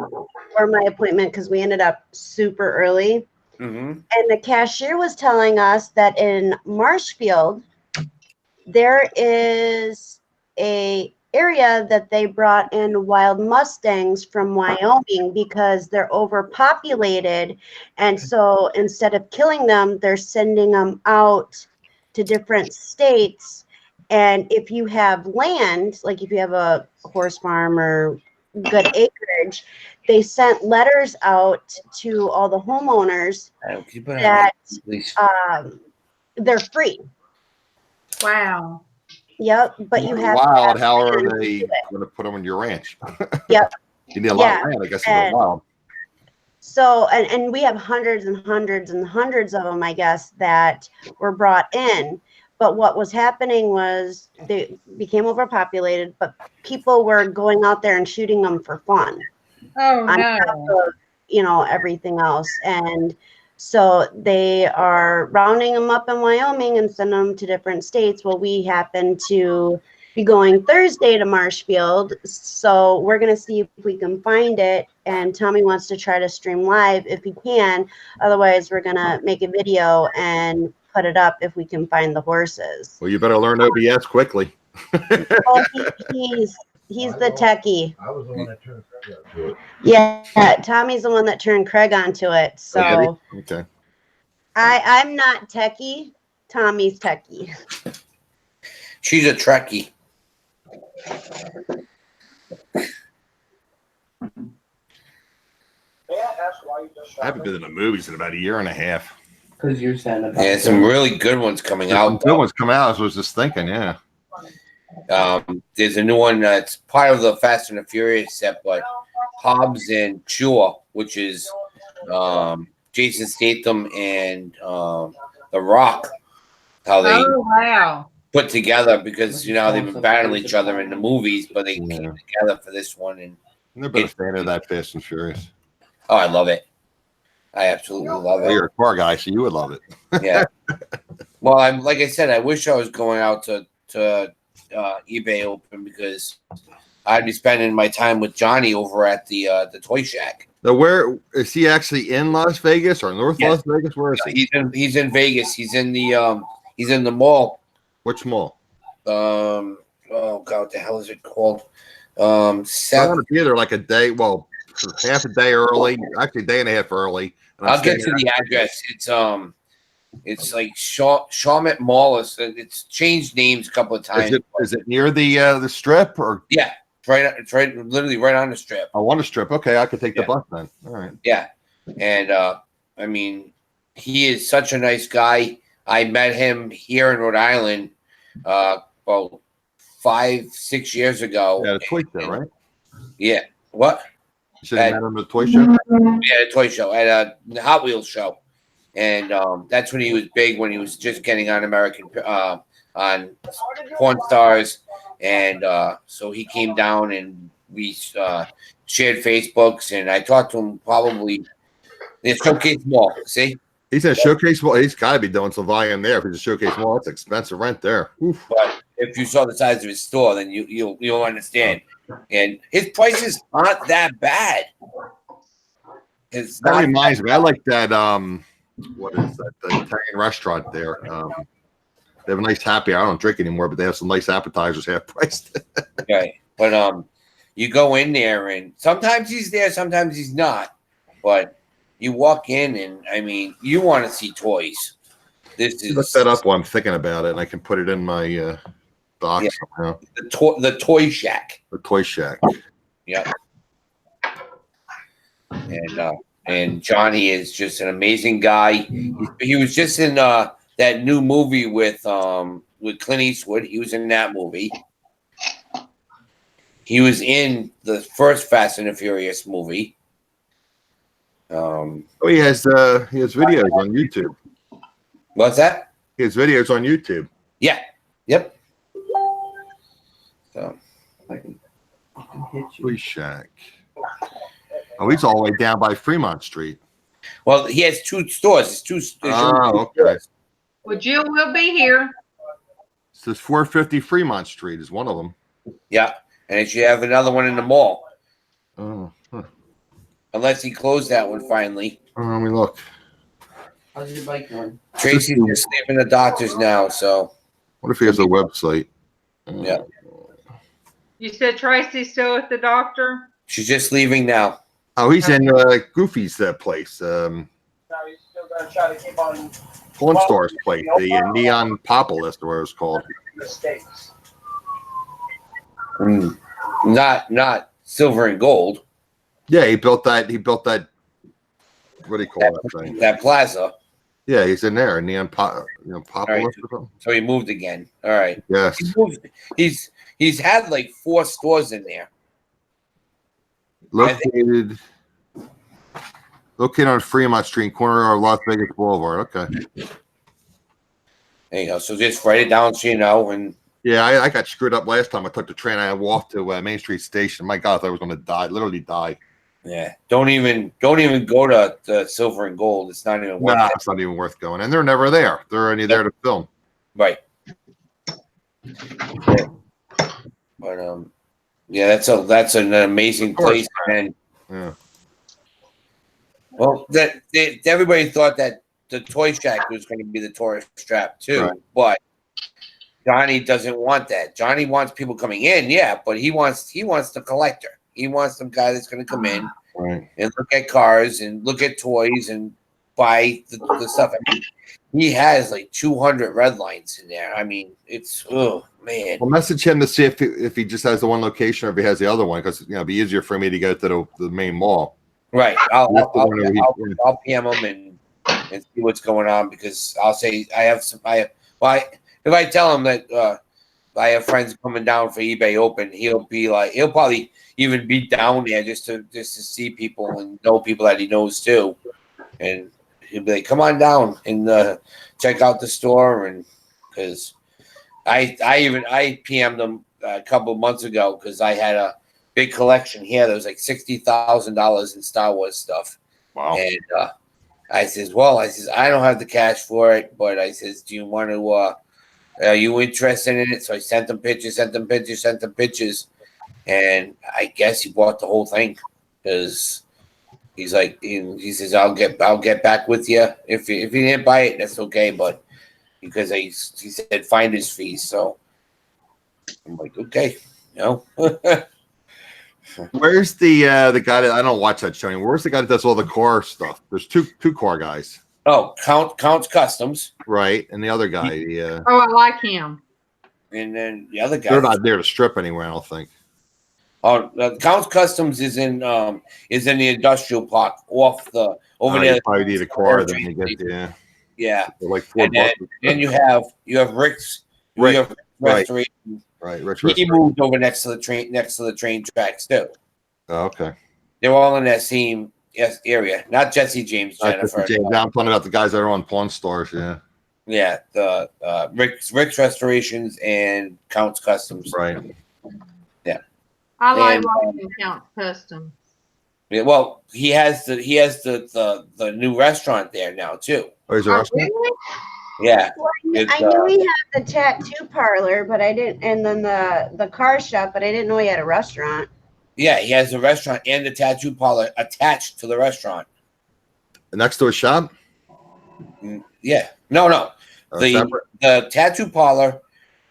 for my appointment because we ended up super early. Mm-hmm. And the cashier was telling us that in Marshfield, there is a area that they brought in wild Mustangs from Wyoming because they're overpopulated. And so instead of killing them, they're sending them out to different states. And if you have land, like if you have a horse farm or good acreage, they sent letters out to all the homeowners that they're free. Wow. Yep, but you have wild. to How have are land they to do it. going to put them on your ranch? Yep. You need a lot of land, I guess, to go wild. So, and we have hundreds and hundreds and hundreds of them, I guess, that were brought in. But what was happening was they became overpopulated, but people were going out there and shooting them for fun. Oh, on no. top of, everything else. And so they are rounding them up in Wyoming and sending them to different states. Well, we happen to be going Thursday to Marshfield. So we're going to see if we can find it. And Tommy wants to try to stream live if he can. Otherwise, we're going to make a video and put it up if we can find the horses. Well, you better learn OBS quickly. Well, he's the techie. I was the one that turned Craig onto it. Yeah, Tommy's the one that turned Craig onto it. So Okay. I'm not techie. Tommy's techie. She's a Trekkie. I haven't been in the movies in about a year and a half. Because you're saying about Yeah, some really good ones coming Some out. good ones come out. I was just thinking, yeah. There's a new one that's part of the Fast and the Furious set, but Hobbs and Shaw, which is Jason Statham and The Rock, how they wow. put together because they've been battling each other in the movies, but they came together for this one. And I've never been a fan of that Fast and Furious. oh, I love it. I absolutely love Well, it. you're a car guy, so you would love it. Yeah. Well, like I said, I wish I was going out to eBay Open because I'd be spending my time with Johnny over at the Toy Shack. Now, where is he actually in Las Vegas or North Las Vegas? Where is he? He's in Vegas. He's in the mall. Which mall? Oh God, what the hell is it called? I want to be there like a day. Well, half a day early. Actually, a day and a half early. And I'll get to the address. It's It's like Shawmut Mall. It's changed names a couple of times. Is it near the strip or? Yeah, it's right, literally right on the strip. I want a strip. Okay, I could take the bus then. All right. Yeah, and I mean, he is such a nice guy. I met him here in Rhode Island, about 5-6 years ago. Yeah, the toy show, right? Yeah. What? You said you met him at the toy show? Yeah, a toy show at a Hot Wheels show, and that's when he was big. When he was just getting on on Porn Stars, and so he came down and we shared Facebooks, and I talked to him probably in Showcase Mall. See, he's in a Showcase Mall. He's got to be doing some volume there. If he's a Showcase Mall, it's expensive rent there. Oof. But if you saw the size of his store, then you'll understand. And his prices aren't that bad. It's That not reminds me. I like that. What is that? The Italian restaurant there. They have a nice happy hour. I don't drink anymore, but they have some nice appetizers half priced. okay. But you go in there, and sometimes he's there, sometimes he's not. But you walk in, and I mean, you want to see toys. This is look that up while I'm thinking about it, and I can put it in my box somehow. The Toy Shack. The Toy Shack. Yeah. And Johnny is just an amazing guy. He was just in that new movie with Clint Eastwood. He was in that movie. He was in the first Fast and the Furious movie. He has videos on YouTube. What's that? He has videos on YouTube. Yeah. Yep. So I can hit you. Toy Shack. Oh, he's all the way down by Fremont Street. Well, he has two stores. It's two. Oh, okay. Well, Jill will be here. It says 450 Fremont Street is one of them. Yeah, and you have another one in the mall. Oh, huh. Unless he closed that one finally. Let me look. How's your bike going? Tracy's just leaving the doctors now, so. What if he has a website? Yeah. You said Tracy's still at the doctor? She's just leaving now. Oh, he's in Goofy's place. No, he's still gonna try to keep on Pawn Stars place, the Neon Populist, or what it was called. mistakes. Not silver and gold. Yeah, he built that. What do you call that thing? That plaza. Yeah, he's in there. Neon Populist Right. or something. So he moved again. All right. Yes. He's had like 4 stores in there. Located on Fremont Street, corner of Las Vegas Boulevard. Okay. There you go. So just write it down so you know. And yeah, I got screwed up last time. I took the train. I walked to Main Street Station. My God, I thought I was going to die. Literally die. yeah, don't even go to the silver and gold. It's not even worth it. It's not even worth going. And they're never there. They're only there to film. Right. Yeah. But yeah, that's an amazing place, and Yeah. well, everybody thought that the Toy Shack was going to be the tourist trap too, Right. but Johnny doesn't want that. Johnny wants people coming in, yeah, but he wants the collector. He wants some guy that's going to come in Right. and look at cars and look at toys and buy the stuff. I mean, he has like 200 red lines in there. I mean, it's man. Well, message him to see if he just has the one location or if he has the other one, because it'd be easier for me to go to the main mall. Right. I'll PM him and see what's going on, because I'll say if I tell him that I have friends coming down for eBay Open, he'll probably even be down there just to see people and know people that he knows too, and he'll be like, "Come on down and check out the store." And because I PM'd him a couple of months ago because I had a big collection here. There was like $60,000 in Star Wars stuff. Wow. And I says, I don't have the cash for it, but I says, do you want to? Are you interested in it? So I sent them pictures, and I guess he bought the whole thing because he's like, he says, I'll get back with you if he didn't buy it, that's okay, but because he said finder's fees, so I'm like, okay, Where's the guy that I don't watch that show anymore? Where's the guy that does all the car stuff? There's two car guys. Oh, Count's Customs. Right, and the other guy, yeah. Oh, I like him. And then the other guy. They're not there to strip anywhere, I don't think. Oh, Count's Customs is in the industrial park off the over there. You probably need a car then you get there. Yeah. They're like $4. Then you have Rick's. Rick, right. Restoration. Right, Rick's He Restoration. moved over next to the train tracks too. Oh, okay. They're all in that same area. Not Jesse James, Jennifer. James. I'm talking about the guys that are on Pawn Stars, yeah. Yeah, the Rick's Restorations and Count's Customs. Right. Yeah. I like watching Count Custom. Yeah, well, he has the new restaurant there now too. Oh, he's a restaurant? Really? Yeah. Well, I knew he had the tattoo parlor, but I didn't, and then the car shop, but I didn't know he had a restaurant. Yeah, he has a restaurant and the tattoo parlor attached to the restaurant. Next to a shop? Yeah. No. Separate? The tattoo parlor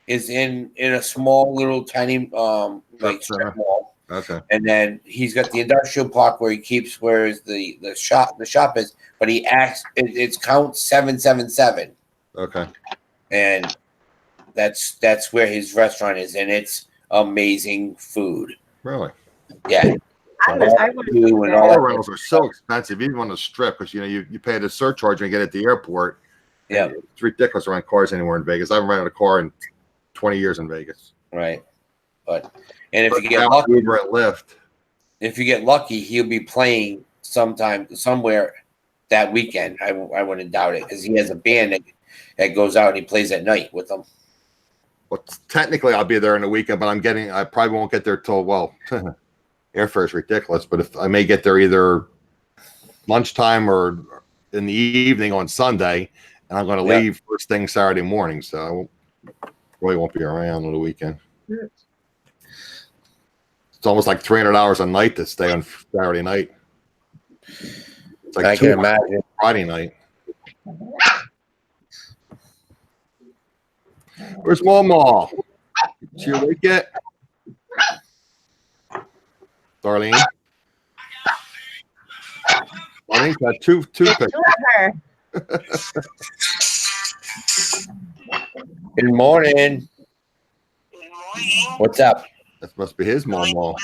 is in a small little tiny strip mall. Okay. And then he's got the industrial park where the shop is, but it's count 777. Okay. And that's where his restaurant is, and it's amazing food. Really? Yeah. I would Car rentals are so expensive, even on the strip, because you pay the surcharge when you get at the airport. Yeah. It's ridiculous to rent cars anywhere in Vegas. I haven't rented a car in 20 years in Vegas. Right. And if you get lucky, Uber and Lyft. He'll be playing somewhere that weekend. I wouldn't doubt it, because he has a band that goes out and he plays at night with them. Well, technically, I'll be there in the weekend, but I probably won't get there till, airfare is ridiculous, but if I may get there either lunchtime or in the evening on Sunday, and I'm going to leave first thing Saturday morning, so I really won't be around on the weekend. It's almost like $300 a night to stay on Saturday night. It's like I can imagine. Friday night. Where's Mama? She awake yet? Darlene? Darlene's got two pictures. Good morning. What's up? That must be his Mama.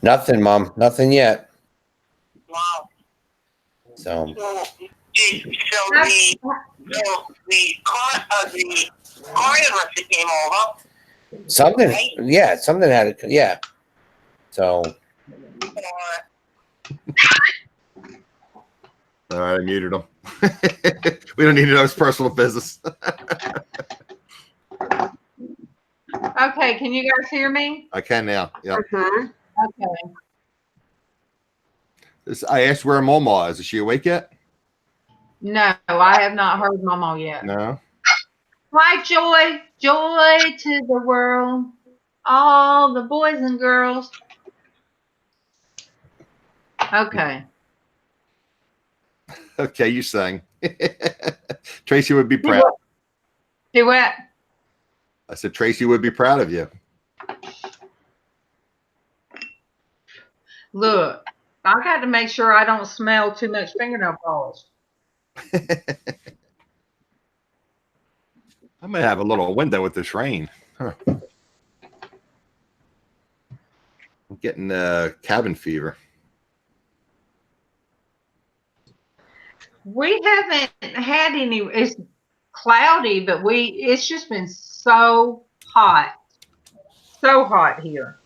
Nothing, Mom. Nothing yet. Wow. So the car must have came over. something, yeah, something had it, yeah. So all right, I muted him. We don't need to know his personal business. Okay, can you guys hear me? I can now. Yeah. Okay. I asked where Mama is. Is she awake yet? No, I have not heard Mama yet. No. Hi, joy, joy to the world, all the boys and girls. Okay. Okay, you sang. Traci would be proud. Do what? I said Traci would be proud of you. Look, I got to make sure I don't smell too much fingernail polish. I might have a little window with this rain. Huh. I'm getting cabin fever. We haven't had any. It's cloudy, but it's just been so hot here.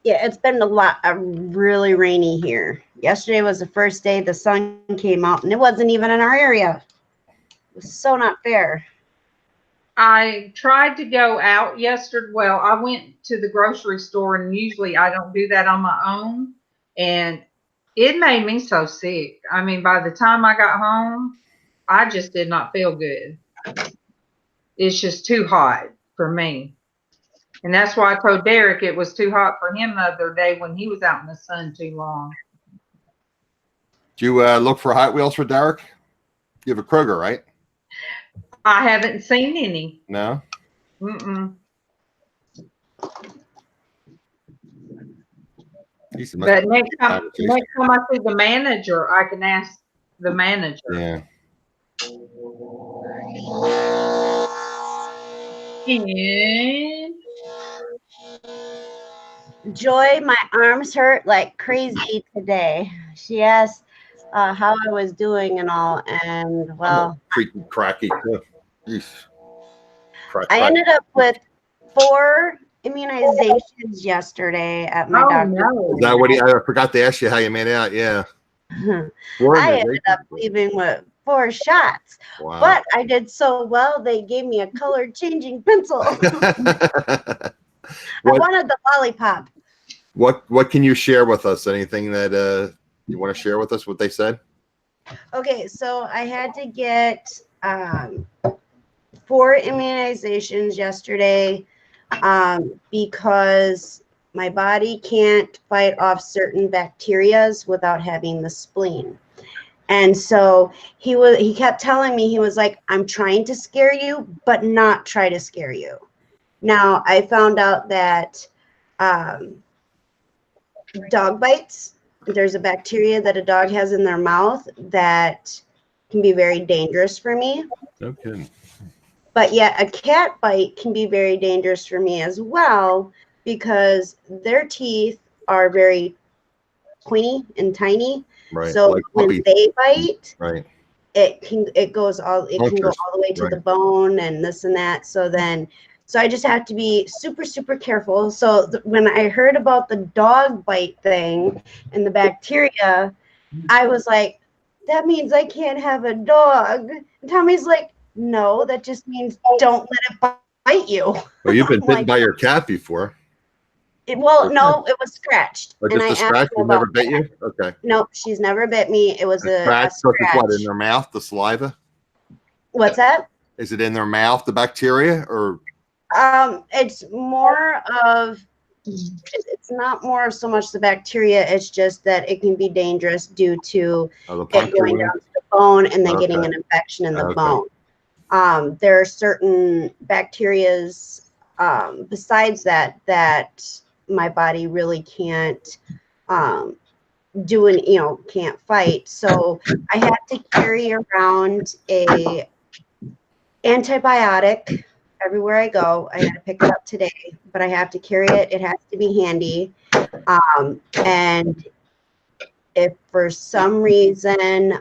Yeah, it's been really rainy here. Yesterday was the first day the sun came out, and it wasn't even in our area. It was so not fair. I tried to go out yesterday. Well, I went to the grocery store, and usually I don't do that on my own. And it made me so sick. I mean, by the time I got home, I just did not feel good. It's just too hot for me. And that's why I told Derek it was too hot for him the other day when he was out in the sun too long. Do you look for Hot Wheels for Derek? You have a Kroger, right? I haven't seen any. No? Mm-mm. But But next time I see the manager, I can ask the manager. Yeah. And Joy, my arms hurt like crazy today. She asked how I was doing and all, and well, Freaking cracky too. Yeesh. I ended up with 4 immunizations yesterday at my doctor. no. Is that what I forgot to ask you how you made out? Yeah. I ended up leaving with 4 shots, Wow. but I did so well, they gave me a color changing pencil. I wanted the lollipop. What can you share with us? Anything that you want to share with us? What they said? Okay, so I had to get 4 immunizations yesterday because my body can't fight off certain bacterias without having the spleen. And so he kept telling me, he was like, I'm trying to scare you, but not try to scare you. Now, I found out that dog bites, there's a bacteria that a dog has in their mouth that can be very dangerous for me. Okay. But yet a cat bite can be very dangerous for me as well because their teeth are very pointy and tiny. Right. So Like when puppies. they bite, Right. it can go all the way to Right. the bone and this and that. So I just have to be super, super careful. So when I heard about the dog bite thing and the bacteria, I was like, that means I can't have a dog. And Tommy's like, no, that just means don't let it bite you. Well, you've been I'm bitten like, by your cat before. no, it was scratched. Or And just I a asked scratch? her It never about bit that. you? Okay. No, she's never bit me. It was a Scratch. So it's what, in scratch. their mouth, the saliva? What's that? Is it in their mouth, the bacteria, or? It's more of, it's not more so much the bacteria, it's just that it can be dangerous due to the it going down to the bone and then getting an infection in the bone. There are certain bacterias besides that my body really can't can't fight. So I have to carry around a antibiotic everywhere I go. I had to pick it up today, but I have to carry it. It has to be handy. And if for some reason,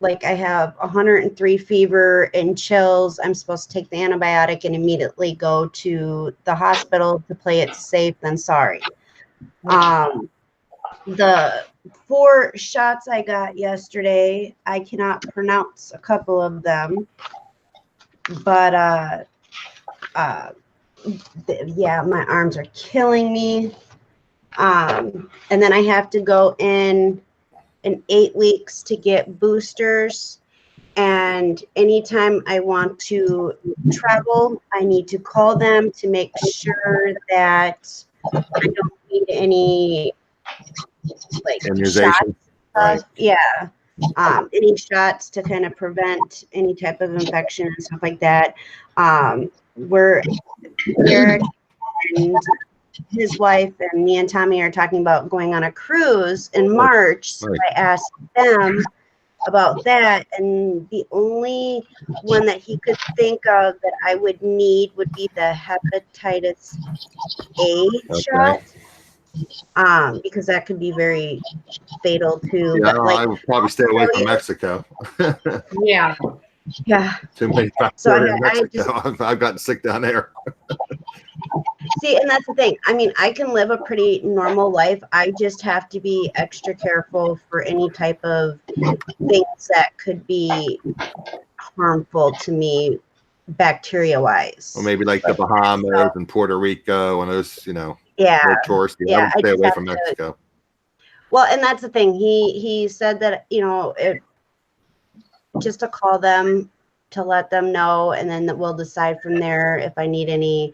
like I have 103 fever and chills, I'm supposed to take the antibiotic and immediately go to the hospital to play it safe, then sorry. The 4 shots I got yesterday, I cannot pronounce a couple of them, but yeah, my arms are killing me. And then I have to go in 8 weeks to get boosters. And anytime I want to travel, I need to call them to make sure that I don't need any shots. Right. Yeah. Any shots to kind of prevent any type of infection and stuff like that. We're Eric and his wife and me and Tommy are talking about going on a cruise in March. So I asked them about that, and the only one that he could think of that I would need would be the hepatitis A shot. Because that could be very fatal too. Yeah, But I would probably stay away from Mexico. Yeah. Too many bacteria in Mexico. I've gotten sick down there. See, and that's the thing. I mean, I can live a pretty normal life. I just have to be extra careful for any type of things that could be harmful to me bacteria-wise. Or maybe like the Bahamas and Puerto Rico and those, Yeah. more touristy. I would I stay just away have from to- Mexico. Well, and that's the thing. He said that, just to call them to let them know, and then we'll decide from there if I need any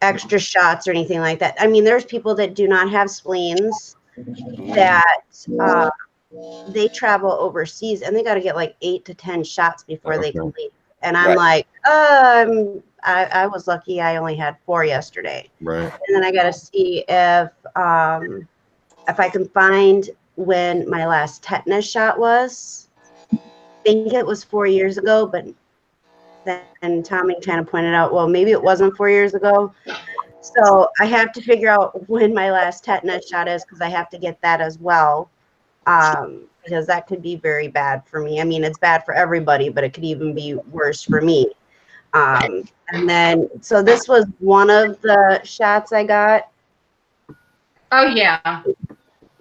extra shots or anything like that. I mean, there's people that do not have spleens that they travel overseas and they got to get like 8 to 10 shots before they can leave. And I'm like, I was lucky. I only had 4 yesterday. Right. And then I got to see if I can find when my last tetanus shot was. I think it was 4 years ago, but then Tommy kind of pointed out, well, maybe it wasn't 4 years ago. So I have to figure out when my last tetanus shot is, because I have to get that as well, because that could be very bad for me. I mean, it's bad for everybody, but it could even be worse for me. And then, so this was one of the shots I got. Oh, yeah.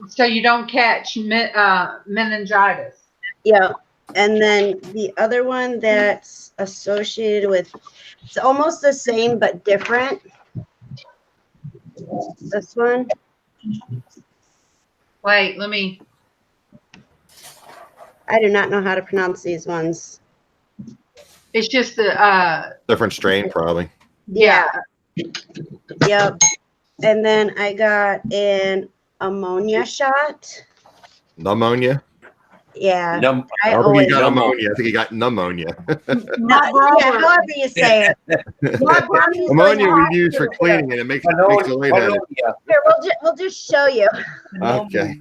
So you don't catch meningitis. Yeah. And then the other one that's associated with, it's almost the same but different. This one. Wait, let me. I do not know how to pronounce these ones. It's just the Different strain, probably. Yeah. Yep. And then I got an ammonia shot. Pneumonia. Yeah. I don't think he got ammonia. I think he got pneumonia. Yeah, however you say it. Ammonia we use for cleaning, and it makes it lightheaded. Here, we'll just show you. Okay.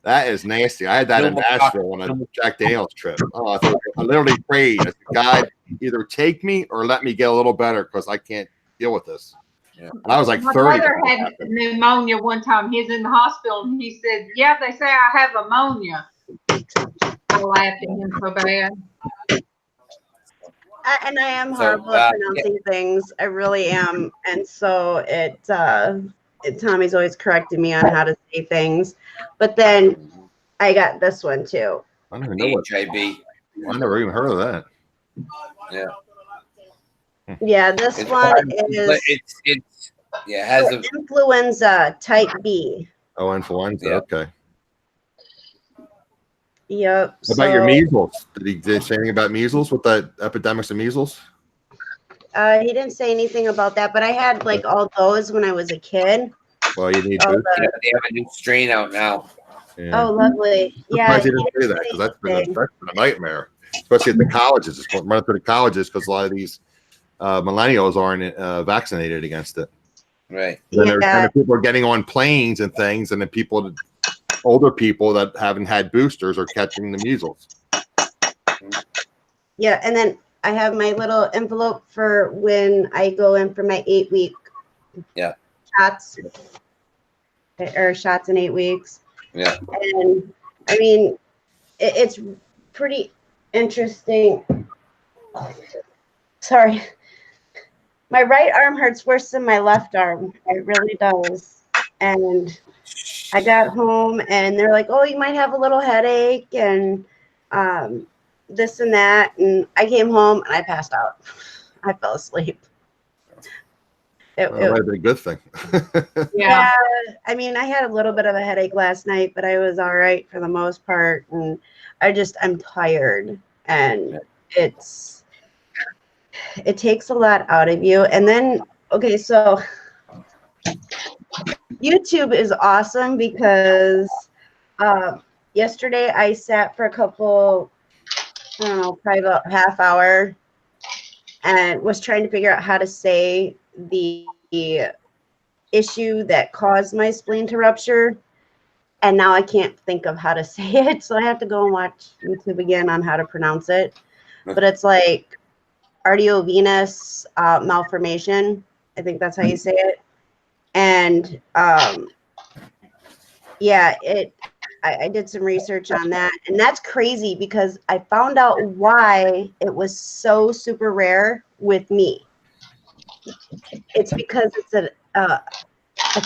That is nasty. I had that in Nashville on a Jack Daniels trip. Oh, I literally prayed. I said, God, either take me or let me get a little better, because I can't deal with this. Yeah. And I was like My 30. brother had pneumonia one time. He's in the hospital, and he said, yeah, they say I have ammonia. I laughed at him so bad. And I am horrible at pronouncing things. I really am. And so Tommy's always corrected me on how to say things. But then I got this one too. I don't even know what HIV. I never even heard of that. Yeah. Yeah, this one is it has a influenza type B. Oh, influenza. Yep. Okay. Yep. What about your measles? Did he say anything about measles with the epidemics of measles? He didn't say anything about that, but I had like all those when I was a kid. Well, you need they have a new strain out now. Yeah. Oh, lovely. Yeah. He didn't say that, because that's been a nightmare, especially at the colleges. It's running through the colleges because a lot of these millennials aren't vaccinated against it. Right. And then people are getting on planes and things, and then older people that haven't had boosters are catching the measles. Yeah, and then I have my little envelope for when I go in for my 8-week shots, or shots in 8 weeks. Yeah. And I mean, it's pretty interesting. Sorry. My right arm hurts worse than my left arm. It really does. And I got home and they're like, oh, you might have a little headache and this and that. And I came home and I passed out. I fell asleep. It might have been a good thing. Yeah. I mean, I had a little bit of a headache last night, but I was all right for the most part. And I'm tired. And it takes a lot out of you. And then, okay, so YouTube is awesome because yesterday I sat for a couple, I don't know, probably about half hour and was trying to figure out how to say the issue that caused my spleen to rupture. And now I can't think of how to say it. So I have to go and watch YouTube again on how to pronounce it. But it's like arteriovenous malformation. I think that's how you say it. And yeah, I did some research on that, and that's crazy because I found out why it was so super rare with me. It's because it's a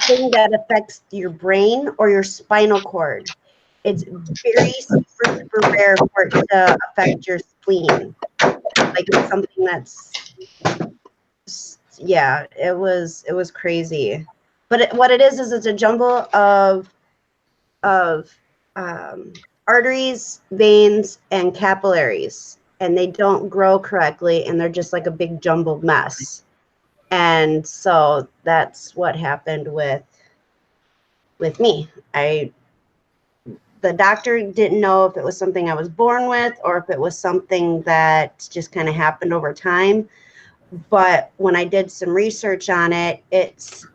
thing that affects your brain or your spinal cord. It's very super, super rare for it to affect your spleen. Like it's something that's, yeah, it was crazy. But what it is it's a jumble of arteries, veins, and capillaries, and they don't grow correctly, and they're just like a big jumbled mess. And so that's what happened with me. The doctor didn't know if it was something I was born with or if it was something that just kind of happened over time. But when I did some research on it, it's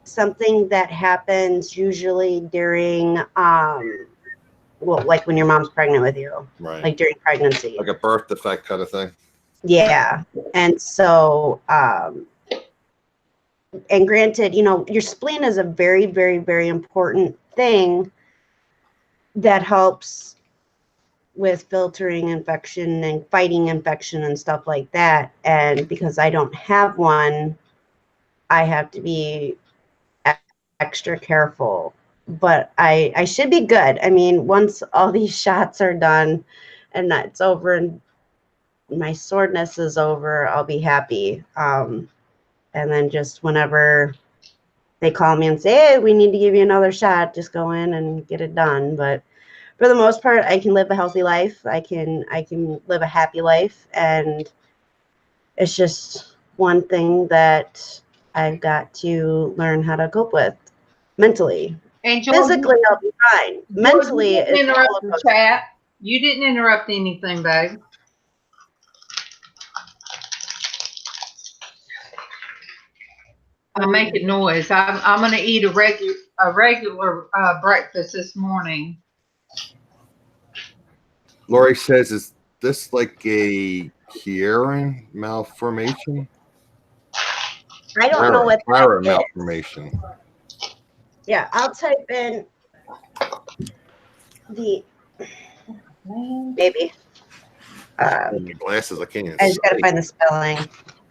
something that happens usually during, well, like when your mom's pregnant with you, Right. like during pregnancy. Like a birth defect kind of thing. Yeah. And so, and granted, you know, your spleen is a very, very, very important thing that helps with filtering infection and fighting infection and stuff like that. And because I don't have one, I have to be extra careful. But I should be good. I mean, once all these shots are done and that's over and my soreness is over, I'll be happy. And then just whenever they call me and say, hey, we need to give you another shot, just go in and get it done. But for the most part, I can live a healthy life. I can live a happy life. And it's just one thing that I've got to learn how to cope with mentally. And Physically, I'll be fine. Mentally, you didn't it's interrupt all the about chat. You didn't interrupt anything, babe. I'm making noise. I'm gonna eat a regular breakfast this morning. Lori says, is this like a hearing malformation? I don't know what Clara that is. malformation. Yeah, I'll type in the maybe. The glasses, I can't even I just gotta see. find the spelling.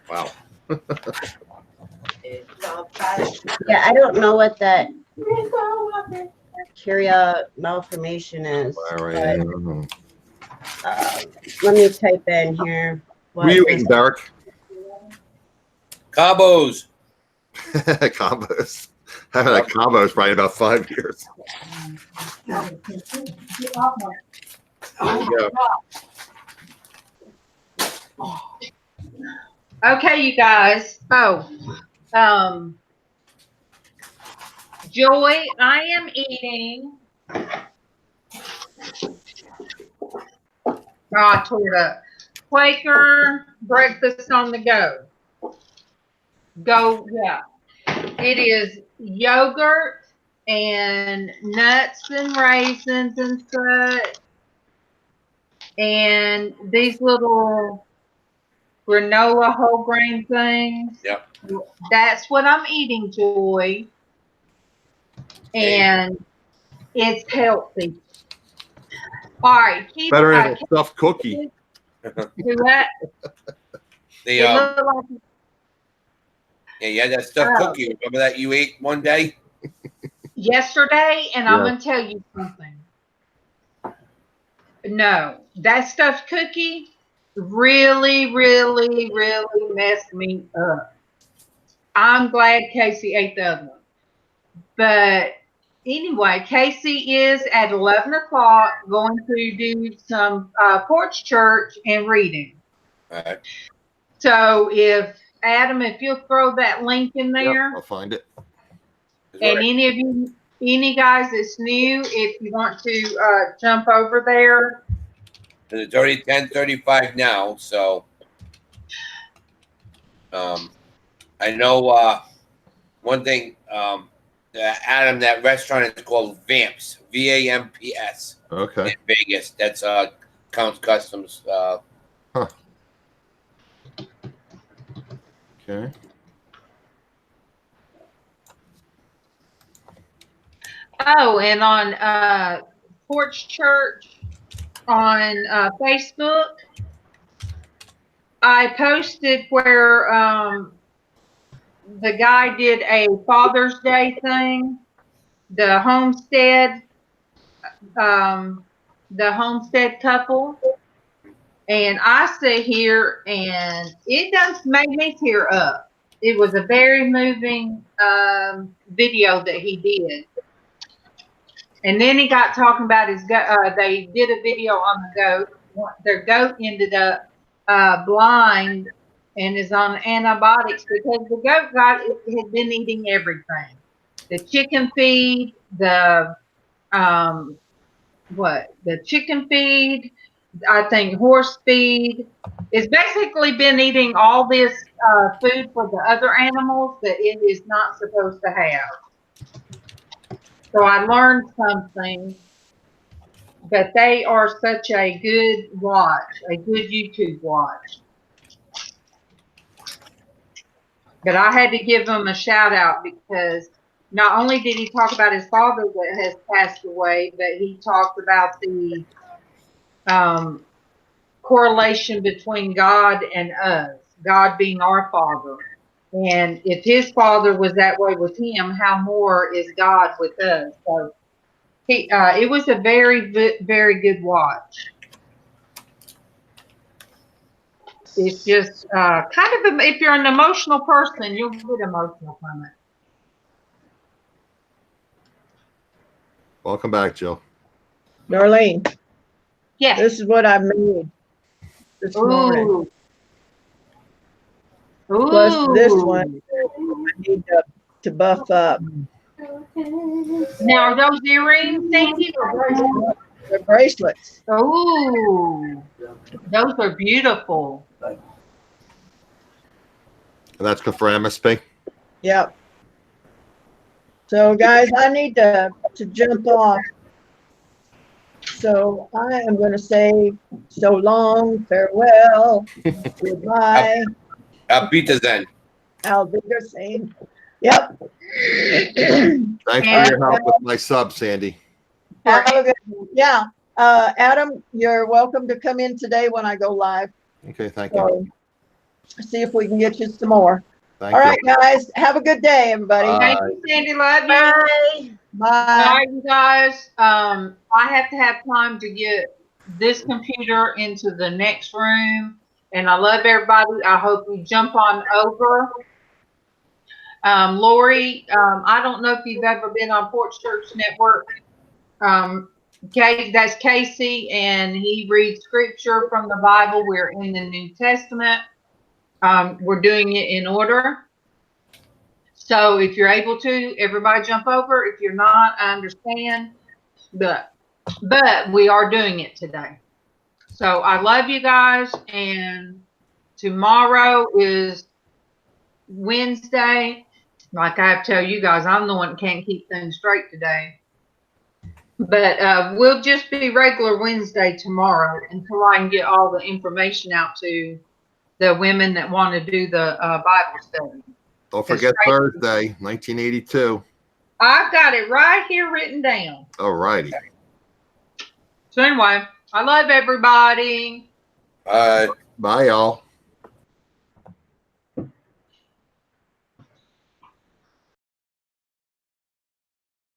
Wow. Yeah, I don't know what that curia malformation is. Clara, But, I don't know. let me type in here. What are you eating, Derek? Cabos. Combos. Haven't had combos probably about 5 years. There you go. Okay, you guys. Joy, I am eating. I tore it up. Quaker breakfast on the go. Yeah. It is yogurt and nuts and raisins and such. And these little granola whole grain things. Yep. That's what I'm eating, Joy. And it's healthy. All right. Better than a stuffed cookie. Do that. Yeah, that stuffed cookie. Remember that you ate one day? Yesterday, and I'm going to tell you something. No, that stuffed cookie really, really, really messed me up. I'm glad Casey ate the other one. But anyway, Casey is at 11 o'clock going to do some Porch Church and reading. All right. So if you'll throw that link in there. Yep, I'll find it. And any of you, any guys that's new, if you want to jump over there. And it's already 10:35 now, so I know one thing. Adam, that restaurant is called Vamps, VAMPS. Okay. In Vegas, that's Counts Customs. Huh. Okay. Oh, and on Porch Church on Facebook, I posted where the guy did a Father's Day thing, the homestead couple, and I sit here and it just made me tear up. It was a very moving video that he did. And then he got talking about his goat. They did a video on the goat. Their goat ended up blind and is on antibiotics because the goat had been eating everything. The chicken feed, the chicken feed, I think horse feed. It's basically been eating all this food for the other animals that it is not supposed to have. So I learned something, but they are such a good watch, a good YouTube watch. But I had to give him a shout out because not only did he talk about his father that has passed away, but he talked about the correlation between God and us, God being our father. And if his father was that way with him, how more is God with us? So it was a very, very good watch. It's just kind of, if you're an emotional person, you'll get emotional from it. Welcome back, Jill. Darlene, Yes. this is what I made this morning. Ooh. Plus this one, I need to buff up. Now, are those earrings, Sandy? The bracelets. Ooh, those are beautiful. And that's good for MSP. Yep. So guys, I need to jump off. So I am going to say so long, farewell, goodbye. Auf Wiedersehen. I'll be the same. Yep. Thanks for your help with my sub, Sandy. Have a good, yeah. Adam, you're welcome to come in today when I go live. Okay, thank you. So, see if we can get you some more. Thank All you. right, guys. Have a good day, everybody. Thank you, Sandy. Love you. Bye. Bye. All right, you guys. I have to have time to get this computer into the next room. And I love everybody. I hope we jump on over. Lori, I don't know if you've ever been on Porch Church Network. That's Casey, and he reads scripture from the Bible. We're in the New Testament. We're doing it in order. So if you're able to, everybody jump over. If you're not, I understand. But we are doing it today. So I love you guys. And tomorrow is Wednesday. Like I have to tell you guys, I'm the one that can't keep things straight today. But we'll just be regular Wednesday tomorrow until I can get all the information out to the women that want to do the Bible study. Don't forget Thursday, 1982. I've got it right here written down. All righty. So anyway, I love everybody. Bye. Bye, y'all.